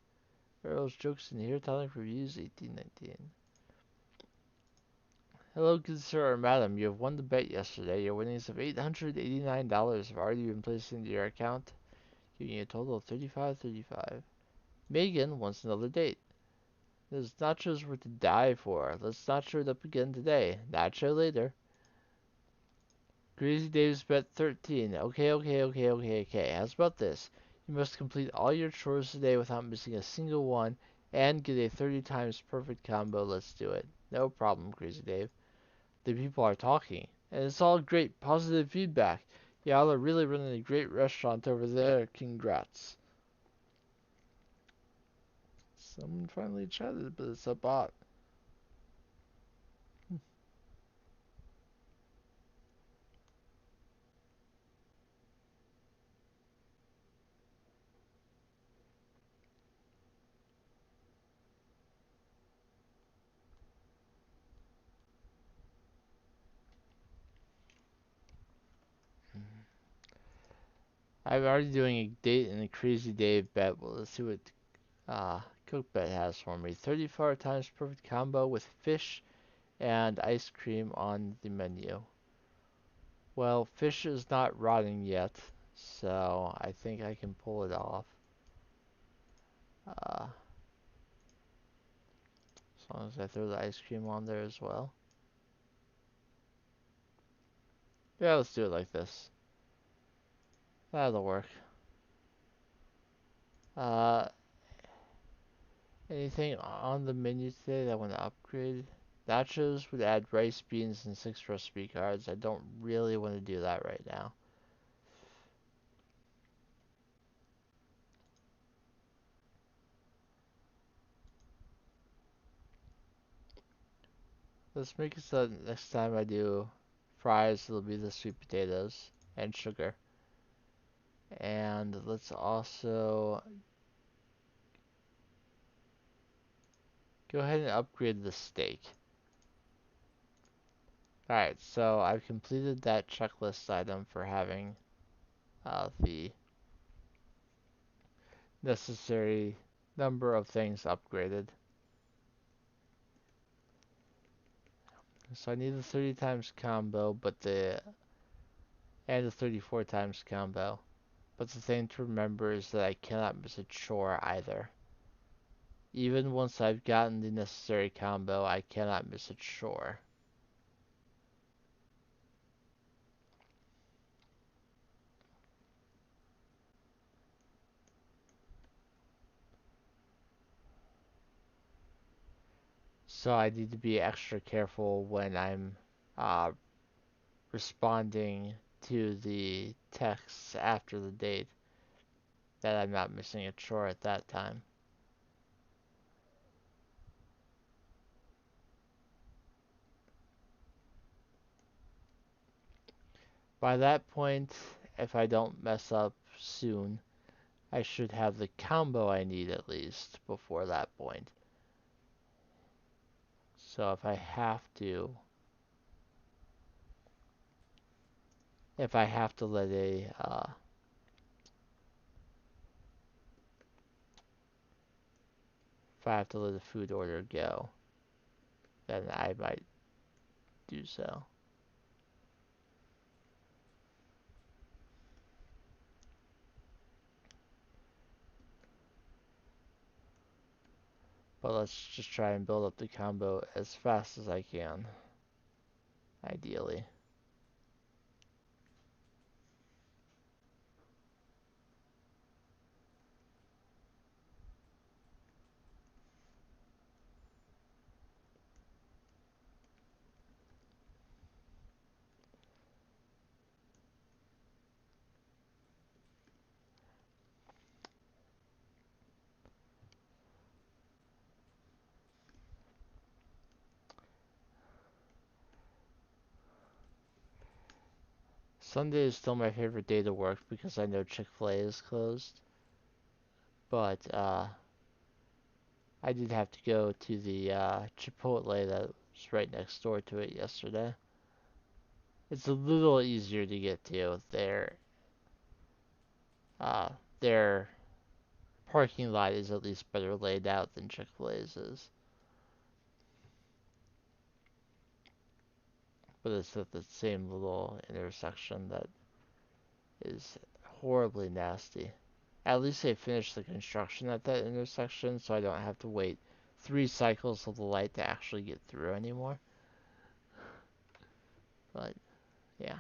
Earl's Jokes in Here, Telling Reviews, 1819. Hello, good sir or madam. You have won the bet yesterday. Your winnings of $889 have already been placed into your account, giving you a total of $35.35. Megan wants another date. Those nachos were to die for. Let's nacho it up again today. Nacho later. Crazy Dave's bet 13. Okay. How's about this? You must complete all your chores today without missing a single one and get a 30 times perfect combo. Let's do it. No problem, Crazy Dave. the people are talking. And it's all great, positive feedback. Y'all are really running a great restaurant over there. Congrats. Someone finally chatted, but it's a bot. I'm already doing a date and a crazy Dave bet. Well, let's see what Cookbet has for me. 34 times perfect combo with fish and ice cream on the menu. Well, fish is not rotting yet, so I think I can pull it off. Uh, as long as I throw the ice cream on there as well. Yeah, let's do it like this. That'll work. Uh, Anything on the menu today that I want to upgrade? Nachos would add rice, beans, and 6 recipe cards. I don't really want to do that right now. Let's make it so that next time I do fries, it'll be the sweet potatoes and sugar. And let's also go ahead and upgrade the steak. Alright, so I've completed that checklist item for having the necessary number of things upgraded. So I need the 30 times combo, and the 34 times combo. But the thing to remember is that I cannot miss a chore either. Even once I've gotten the necessary combo, I cannot miss a chore. So I need to be extra careful when I'm uh, responding to the texts after the date that I'm not missing a chore at that time. By that point, if I don't mess up soon, I should have the combo I need at least before that point. So if I have to let a food order go, then I might do so. But let's just try and build up the combo as fast as I can, ideally. Sunday is still my favorite day to work because I know Chick-fil-A is closed. But I did have to go to the Chipotle that was right next door to it yesterday. It's a little easier to get to. Their parking lot is at least better laid out than Chick-fil-A's is. But it's at the same little intersection that is horribly nasty. At least they finished the construction at that intersection, so I don't have to wait 3 cycles of the light to actually get through anymore. But yeah,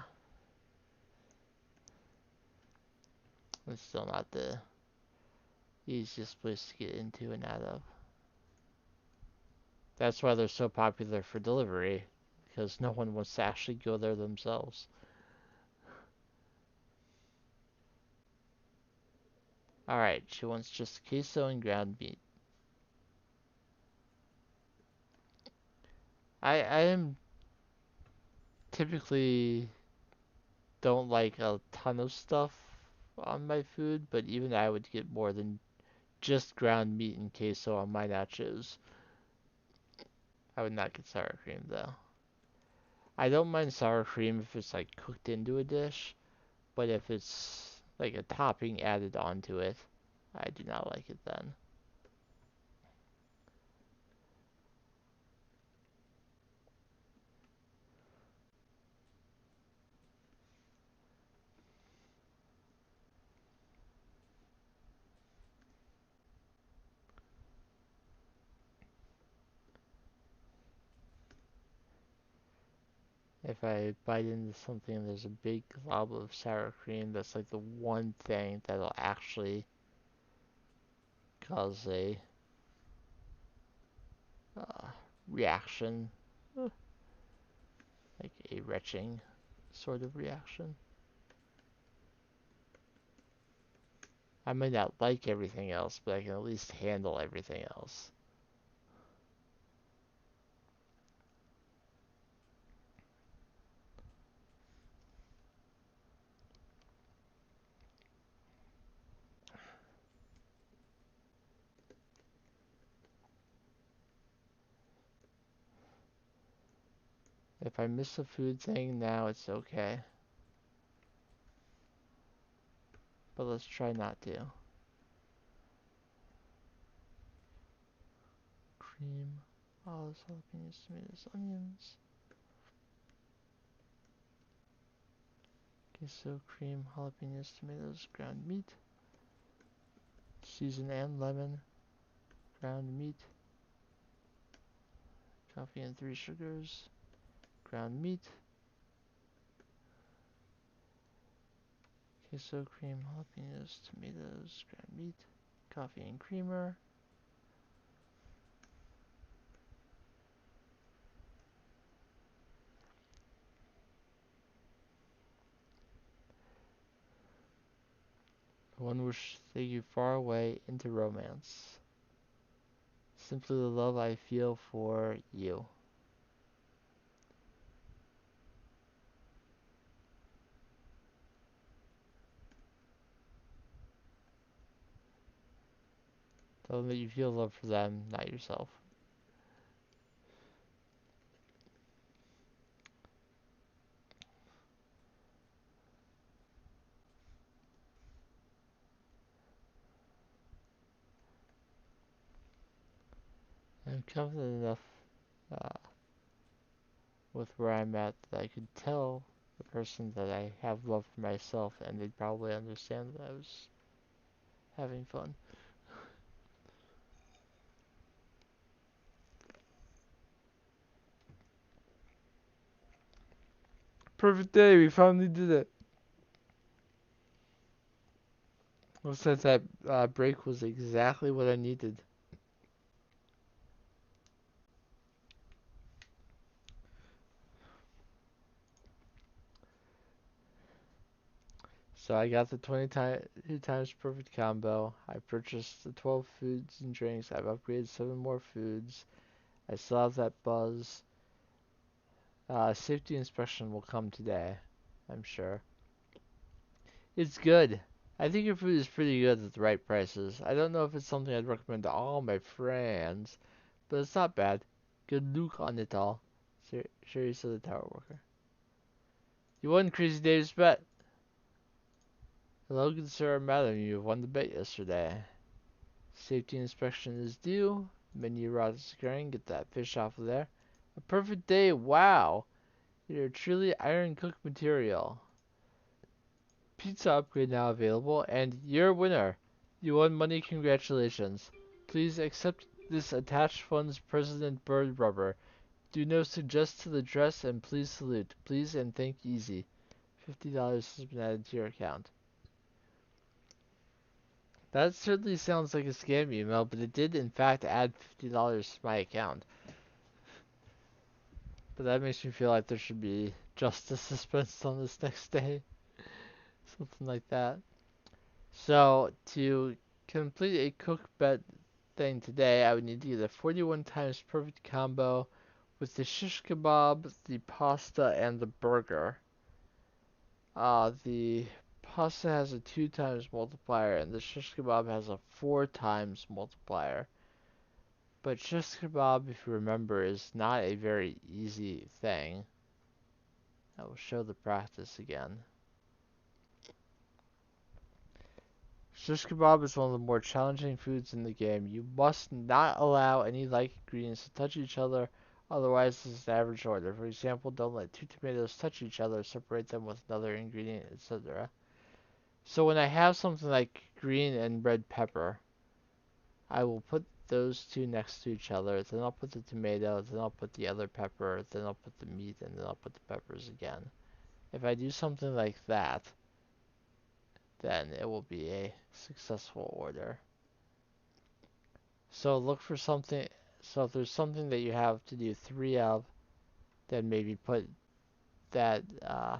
it's still not the easiest place to get into and out of. That's why they're so popular for delivery, because no one wants to actually go there themselves. Alright, she wants just queso and ground meat. I am typically don't like a ton of stuff on my food, but even I would get more than just ground meat and queso on my nachos. I would not get sour cream though. I don't mind sour cream if it's like cooked into a dish, but if it's like a topping added onto it, I do not like it then. If I bite into something and there's a big glob of sour cream, that's like the one thing that'll actually cause a uh, reaction, like a retching sort of reaction. I might not like everything else, but I can at least handle everything else. If I miss a food thing now, it's okay. But let's try not to. Cream, olives, jalapenos, tomatoes, onions. Queso, cream, jalapenos, tomatoes, ground meat. Season and lemon, ground meat. Coffee and 3 sugars, ground meat. Queso, cream, jalapenos, tomatoes, ground meat. Coffee and creamer. One wish take you far away into romance. Simply the love I feel for you. Tell them that you feel love for them, not yourself. I'm confident enough uh, with where I'm at that I could tell the person that I have love for myself, and they'd probably understand that I was having fun. Perfect day, we finally did it. Well, since that break was exactly what I needed. So I got the 22 times perfect combo. I purchased the 12 foods and drinks. I've upgraded 7 more foods. I still have that buzz. Safety inspection will come today, I'm sure. It's good. I think your food is pretty good at the right prices. I don't know if it's something I'd recommend to all my friends, but it's not bad. Good look on it all. Sherry said the tower worker. You won, Crazy Dave's bet. Hello, good sir or madam. You have won the bet yesterday. Safety inspection is due. Menu route is securing. Get that fish off of there. A perfect day. Wow. You're truly iron cooked material. Pizza upgrade now available, and you're a winner. You won money, congratulations. Please accept this attached funds President Bird rubber. Do no suggest to the dress and please salute. Please and thank easy. $50 has been added to your account. That certainly sounds like a scam email, but it did in fact add $50 to my account. But that makes me feel like there should be justice dispensed on this next day. Something like that. So, to complete a cook bet thing today, I would need to get a 41 times perfect combo with the shish kebab, the pasta, and the burger. The pasta has a 2 times multiplier, and the shish kebab has a 4 times multiplier. But shish kebab, if you remember, is not a very easy thing. I will show the practice again. Shish kebab is one of the more challenging foods in the game. You must not allow any like ingredients to touch each other, otherwise this is the average order. For example, don't let 2 tomatoes touch each other, separate them with another ingredient, etc. So when I have something like green and red pepper, I will put those two next to each other, then I'll put the tomato, then I'll put the other pepper, then I'll put the meat, and then I'll put the peppers again. If I do something like that, then it will be a successful order. So look for something, so if there's something that you have to do 3 of, then maybe put that uh,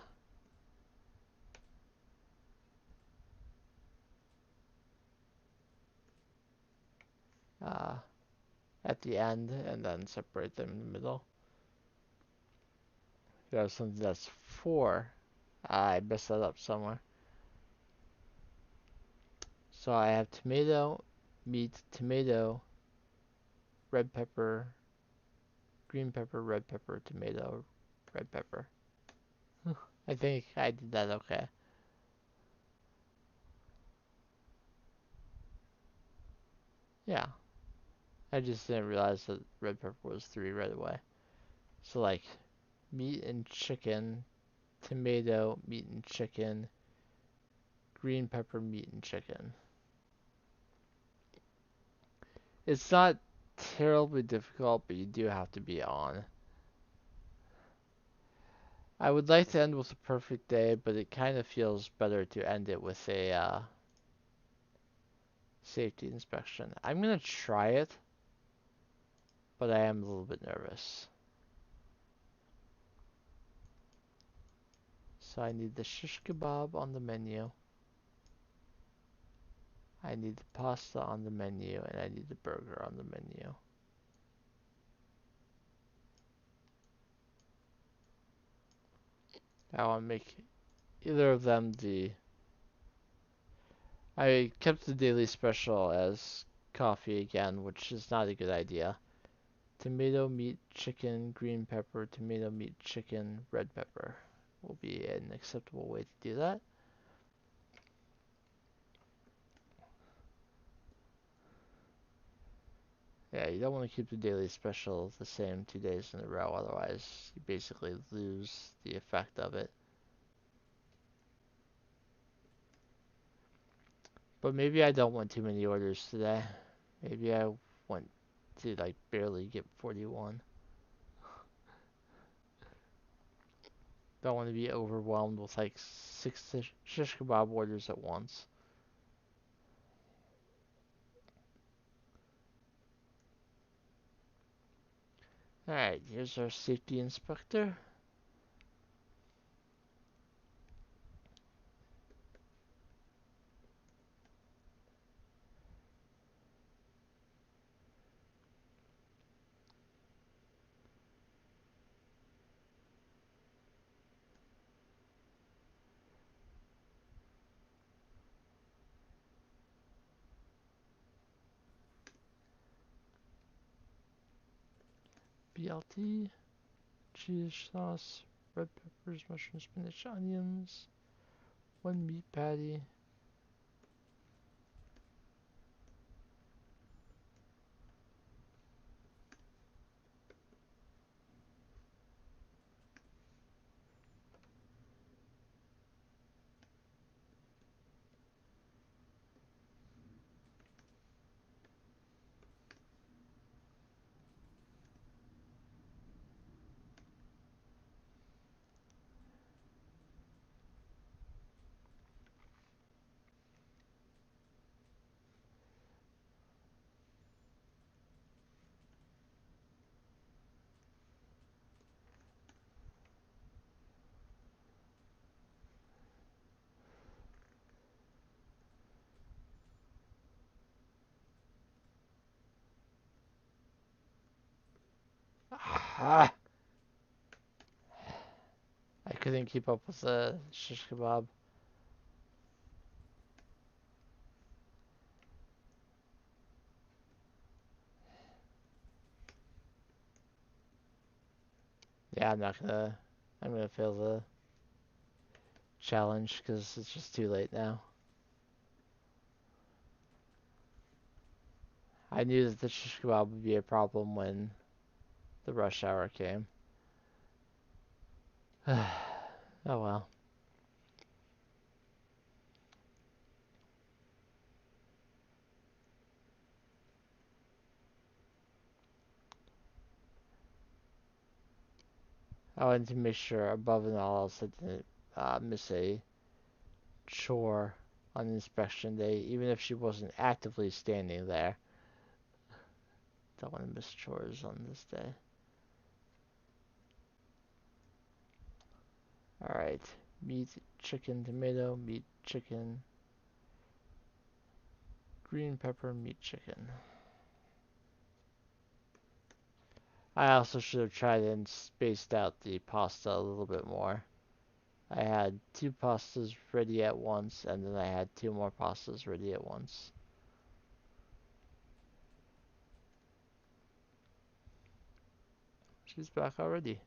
at the end and then separate them in the middle. If you have something that's 4, I messed that up somewhere. So I have tomato, meat, tomato, red pepper, green pepper, red pepper, tomato, red pepper. I think I did that okay. Yeah, I just didn't realize that red pepper was 3 right away. So like meat and chicken, tomato, meat and chicken, green pepper, meat and chicken. It's not terribly difficult, but you do have to be on. I would like to end with a perfect day, but it kind of feels better to end it with a safety inspection. I'm going to try it, but I am a little bit nervous. So I need the shish kebab on the menu. I need the pasta on the menu, and I need the burger on the menu. I want to make either of them the... I kept the daily special as coffee again, which is not a good idea. Tomato, meat, chicken, green pepper, tomato, meat, chicken, red pepper will be an acceptable way to do that. Yeah, you don't want to keep the daily special the same 2 days in a row, otherwise you basically lose the effect of it. But maybe I don't want too many orders today. Maybe I want to like barely get 41. Don't want to be overwhelmed with like 6 shish kebab orders at once. Alright, here's our safety inspector. BLT, cheese sauce, red peppers, mushroom, spinach, onions, 1 meat patty. Ah! I couldn't keep up with the shish kebab. Yeah, I'm gonna fail the challenge because it's just too late now. I knew that the shish kebab would be a problem when the rush hour came. Oh well. I wanted to make sure, above and all else, I didn't miss a chore on inspection day, even if she wasn't actively standing there. Don't want to miss chores on this day. Alright. Meat, chicken, tomato, meat, chicken, green pepper, meat, chicken. I also should have tried and spaced out the pasta a little bit more. I had 2 pastas ready at once, and then I had 2 more pastas ready at once. She's back already.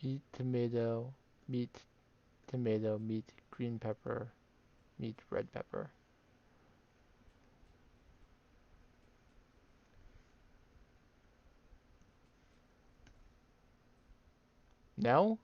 Meat, tomato, meat, green pepper, meat, red pepper. No?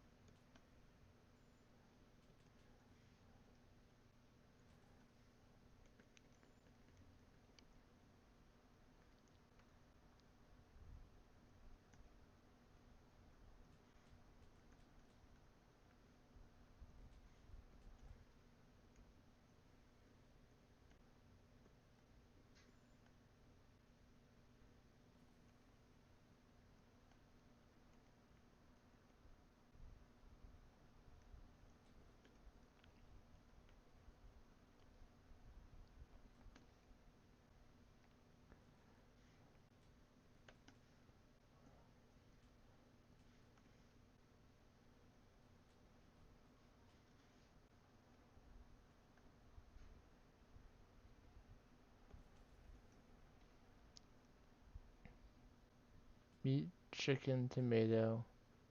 Meat, chicken, tomato,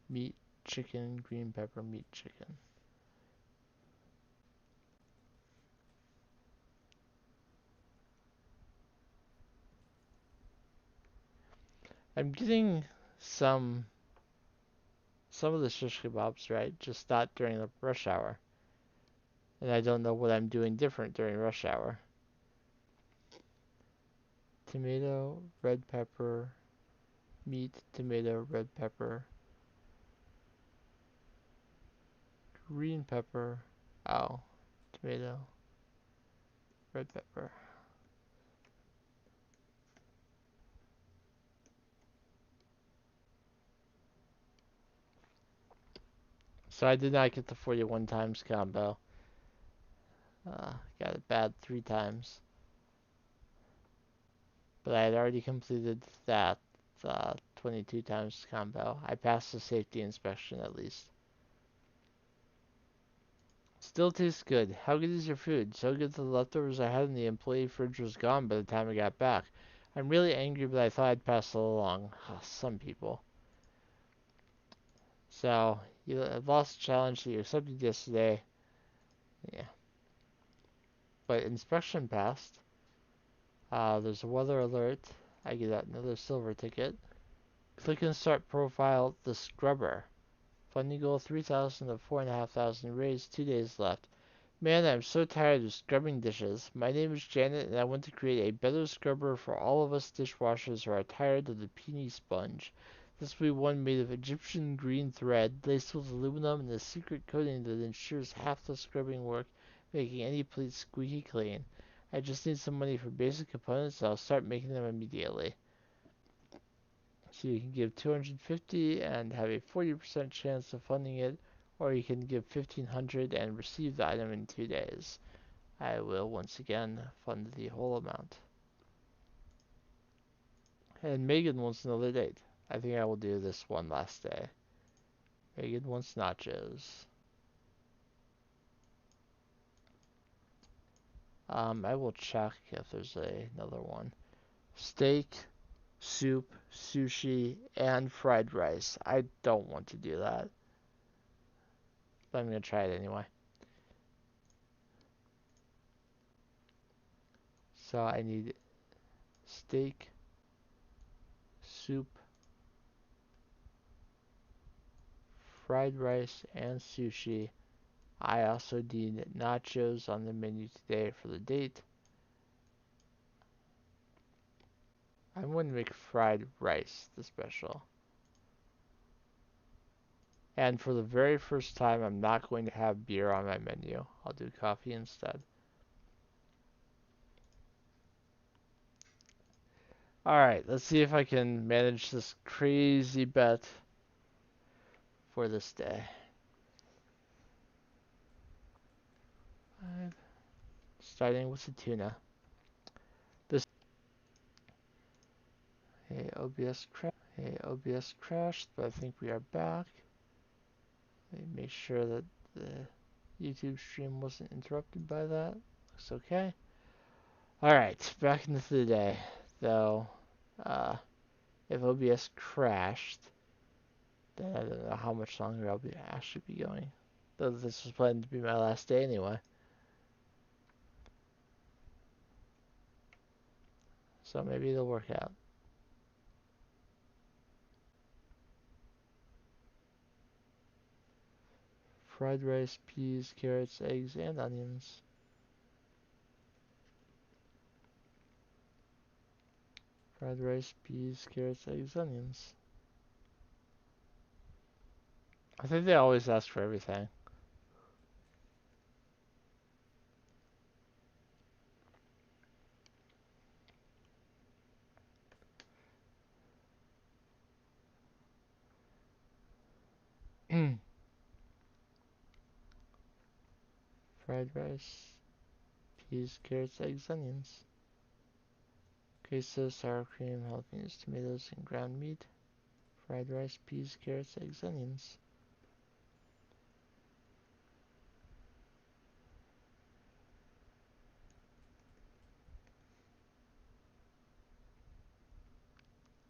meat, chicken, green pepper, meat, chicken. I'm getting some some of the shish kebabs right, just not during the rush hour. And I don't know what I'm doing different during rush hour. Tomato, red pepper, meat, tomato, red pepper, green pepper. Oh, tomato, red pepper. So I did not get the 41 times combo. Got it bad 3 times. But I had already completed that 22 times combo. I passed the safety inspection at least. Still tastes good. How good is your food? So good that the leftovers I had in the employee fridge was gone by the time I got back. I'm really angry, but I thought I'd pass it along. Some people. So, you lost the challenge that you accepted yesterday. Yeah. But inspection passed. There's a weather alert. I get another silver ticket. Click and start profile the scrubber. Funding goal 3,000 to 4,500 raised. 2 days left. Man, I'm so tired of scrubbing dishes. My name is Janet, and I want to create a better scrubber for all of us dishwashers who are tired of the puny sponge. This will be one made of Egyptian green thread, laced with aluminum and a secret coating that ensures half the scrubbing work, making any plate squeaky clean. I just need some money for basic components, and I'll start making them immediately. So you can give 250 and have a 40% chance of funding it, or you can give 1500 and receive the item in 2 days. I will once again fund the whole amount. And Megan wants another date. I think I will do this one last day. Megan wants nachos. I will check if there's another one. Steak, soup, sushi, and fried rice. I don't want to do that, but I'm gonna try it anyway. So I need steak, soup, fried rice, and sushi. I also need nachos on the menu today for the date. I'm going to make fried rice the special. And for the very first time, I'm not going to have beer on my menu. I'll do coffee instead. Alright, let's see if I can manage this crazy bet for this day. Starting with the tuna. This OBS crashed, but I think we are back. Let me make sure that the YouTube stream wasn't interrupted by that. Looks okay. Alright, back into the day. Though, if OBS crashed, then I don't know how much longer I'll actually be going. Though this was planned to be my last day anyway. So maybe it'll work out. Fried rice, peas, carrots, eggs, and onions. Fried rice, peas, carrots, eggs, onions. I think they always ask for everything. Fried rice, peas, carrots, eggs, onions. Queso, sour cream, jalapenos, tomatoes, and ground meat. Fried rice, peas, carrots, eggs, onions.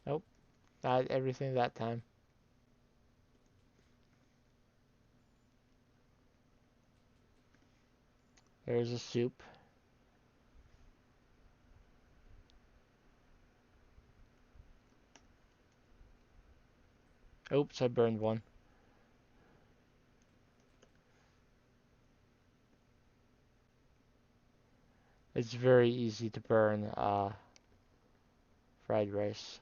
Nope, not everything that time. There's a soup. Oops, I burned one. It's very easy to burn fried rice,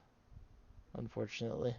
unfortunately.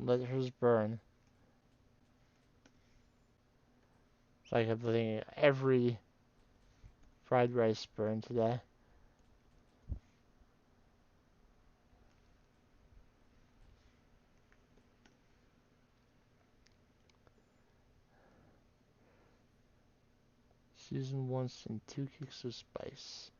let hers burn. It's like I'm letting every fried rice burn today. Season once and 2 kicks of spice.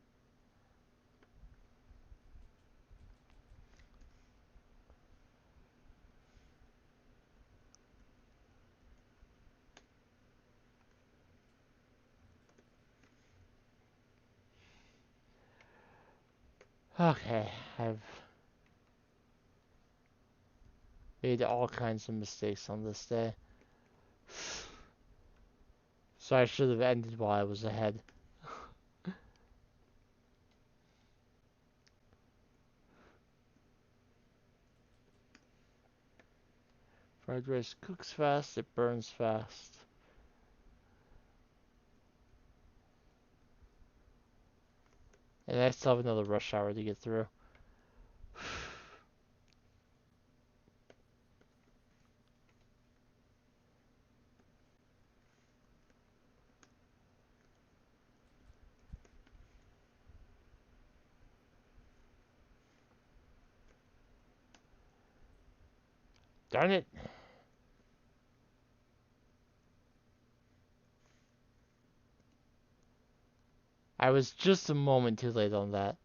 Okay, I've made all kinds of mistakes on this day. So I should have ended while I was ahead. Fried rice cooks fast, it burns fast. And I still have another rush hour to get through. Darn it! I was just a moment too late on that.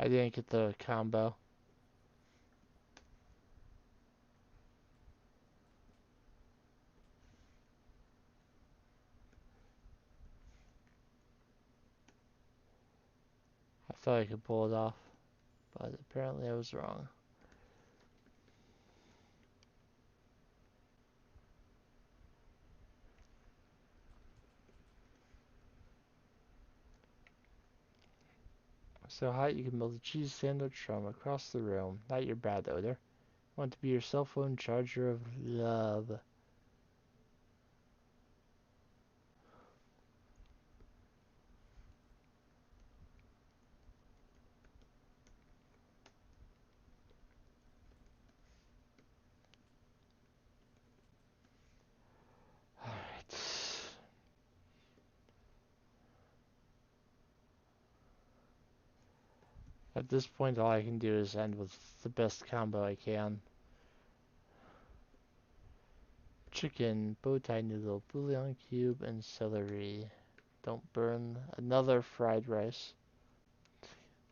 I didn't get the combo. I thought I could pull it off, but apparently I was wrong. So hot you can build a cheese sandwich from across the room. Not your bad odor. Want to be your cell phone charger of love. Alright. At this point, all I can do is end with the best combo I can. Chicken, bow tie noodle, bouillon cube, and celery. Don't burn another fried rice.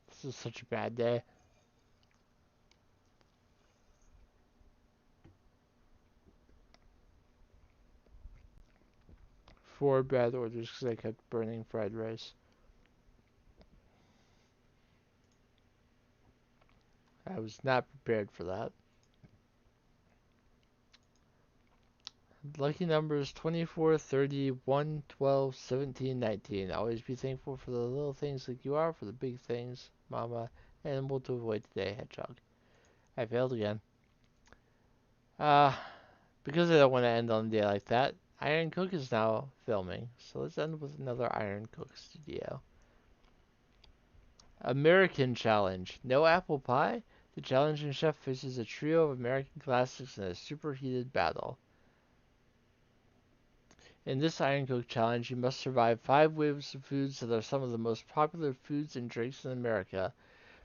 This is such a bad day. Four bad orders because I kept burning fried rice. I was not prepared for that. Lucky numbers 24, 30, 1, 12, 17, 19. Always be thankful for the little things like you are for the big things, Mama. Animal to avoid today, Hedgehog. I failed again. Because I don't want to end on a day like that, Iron Cook is now filming. So let's end with another Iron Cook studio. American Challenge. No apple pie? The challenging chef faces a trio of American classics in a superheated battle. In this Iron Cook challenge, you must survive 5 waves of foods that are some of the most popular foods and drinks in America.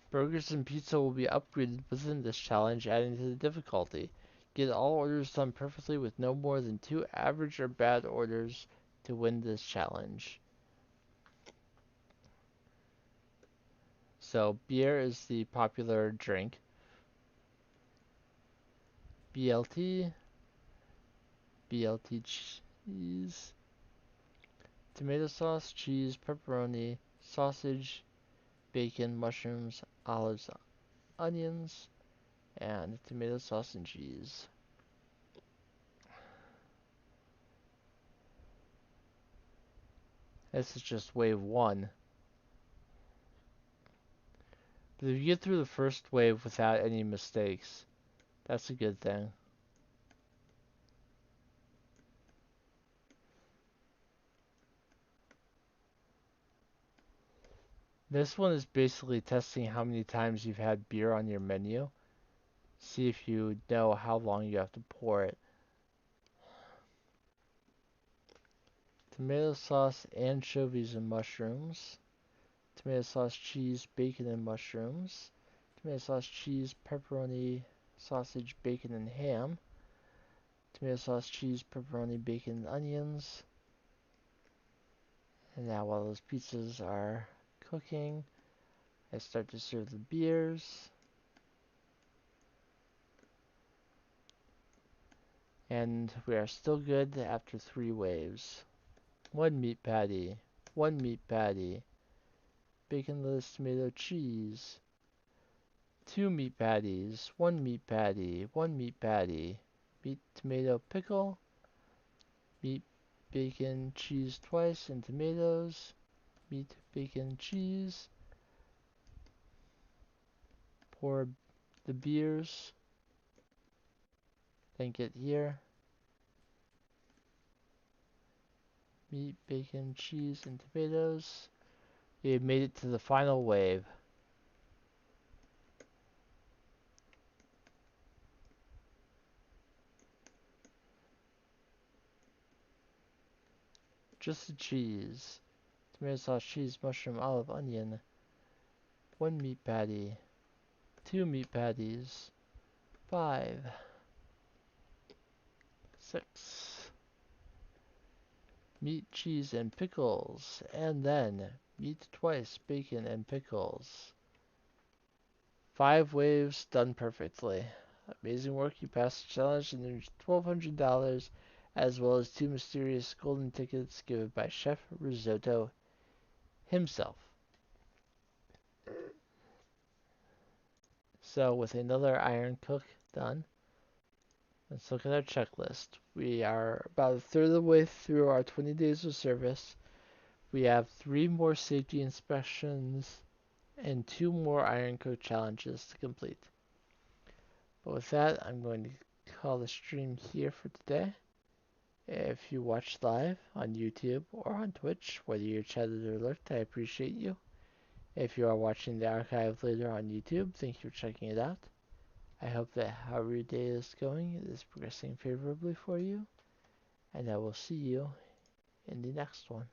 Burgers and pizza will be upgraded within this challenge, adding to the difficulty. Get all orders done perfectly with no more than 2 average or bad orders to win this challenge. So, beer is the popular drink. BLT, BLT cheese, tomato sauce, cheese, pepperoni, sausage, bacon, mushrooms, olives, onions, and tomato sauce and cheese. This is just wave one. But if you get through the first wave without any mistakes, that's a good thing. This one is basically testing how many times you've had beer on your menu. See if you know how long you have to pour it. Tomato sauce, anchovies, and mushrooms. Tomato sauce, cheese, bacon, and mushrooms. Tomato sauce, cheese, pepperoni, sausage, bacon, and ham. Tomato sauce, cheese, pepperoni, bacon, and onions. And now while those pizzas are cooking, I start to serve the beers. And we are still good after 3 waves. 1 meat patty, 1 meat patty, bacon, lettuce, tomato, cheese. 2 meat patties, 1 meat patty, 1 meat patty, meat, tomato, pickle, meat, bacon, cheese twice, and tomatoes, meat, bacon, cheese. Pour the beers, then get here. Meat, bacon, cheese, and tomatoes. We have made it to the final wave. Just the cheese. Tomato sauce, cheese, mushroom, olive, onion. 1 meat patty. 2 meat patties. 5. 6. Meat, cheese, and pickles. And then meat twice, bacon, and pickles. 5 waves done perfectly. Amazing work, you passed the challenge and earned $1,200, as well as 2 mysterious golden tickets given by Chef Risotto himself. So with another iron cook done, let's look at our checklist. We are about a third of the way through our 20 days of service. We have 3 more safety inspections and 2 more iron cook challenges to complete. But with that, I'm going to call the stream here for today. If you watched live on YouTube or on Twitch, whether you're chatted or lurked, I appreciate you. If you are watching the archive later on YouTube, thank you for checking it out. I hope that however your day is going, it is progressing favorably for you, and I will see you in the next one.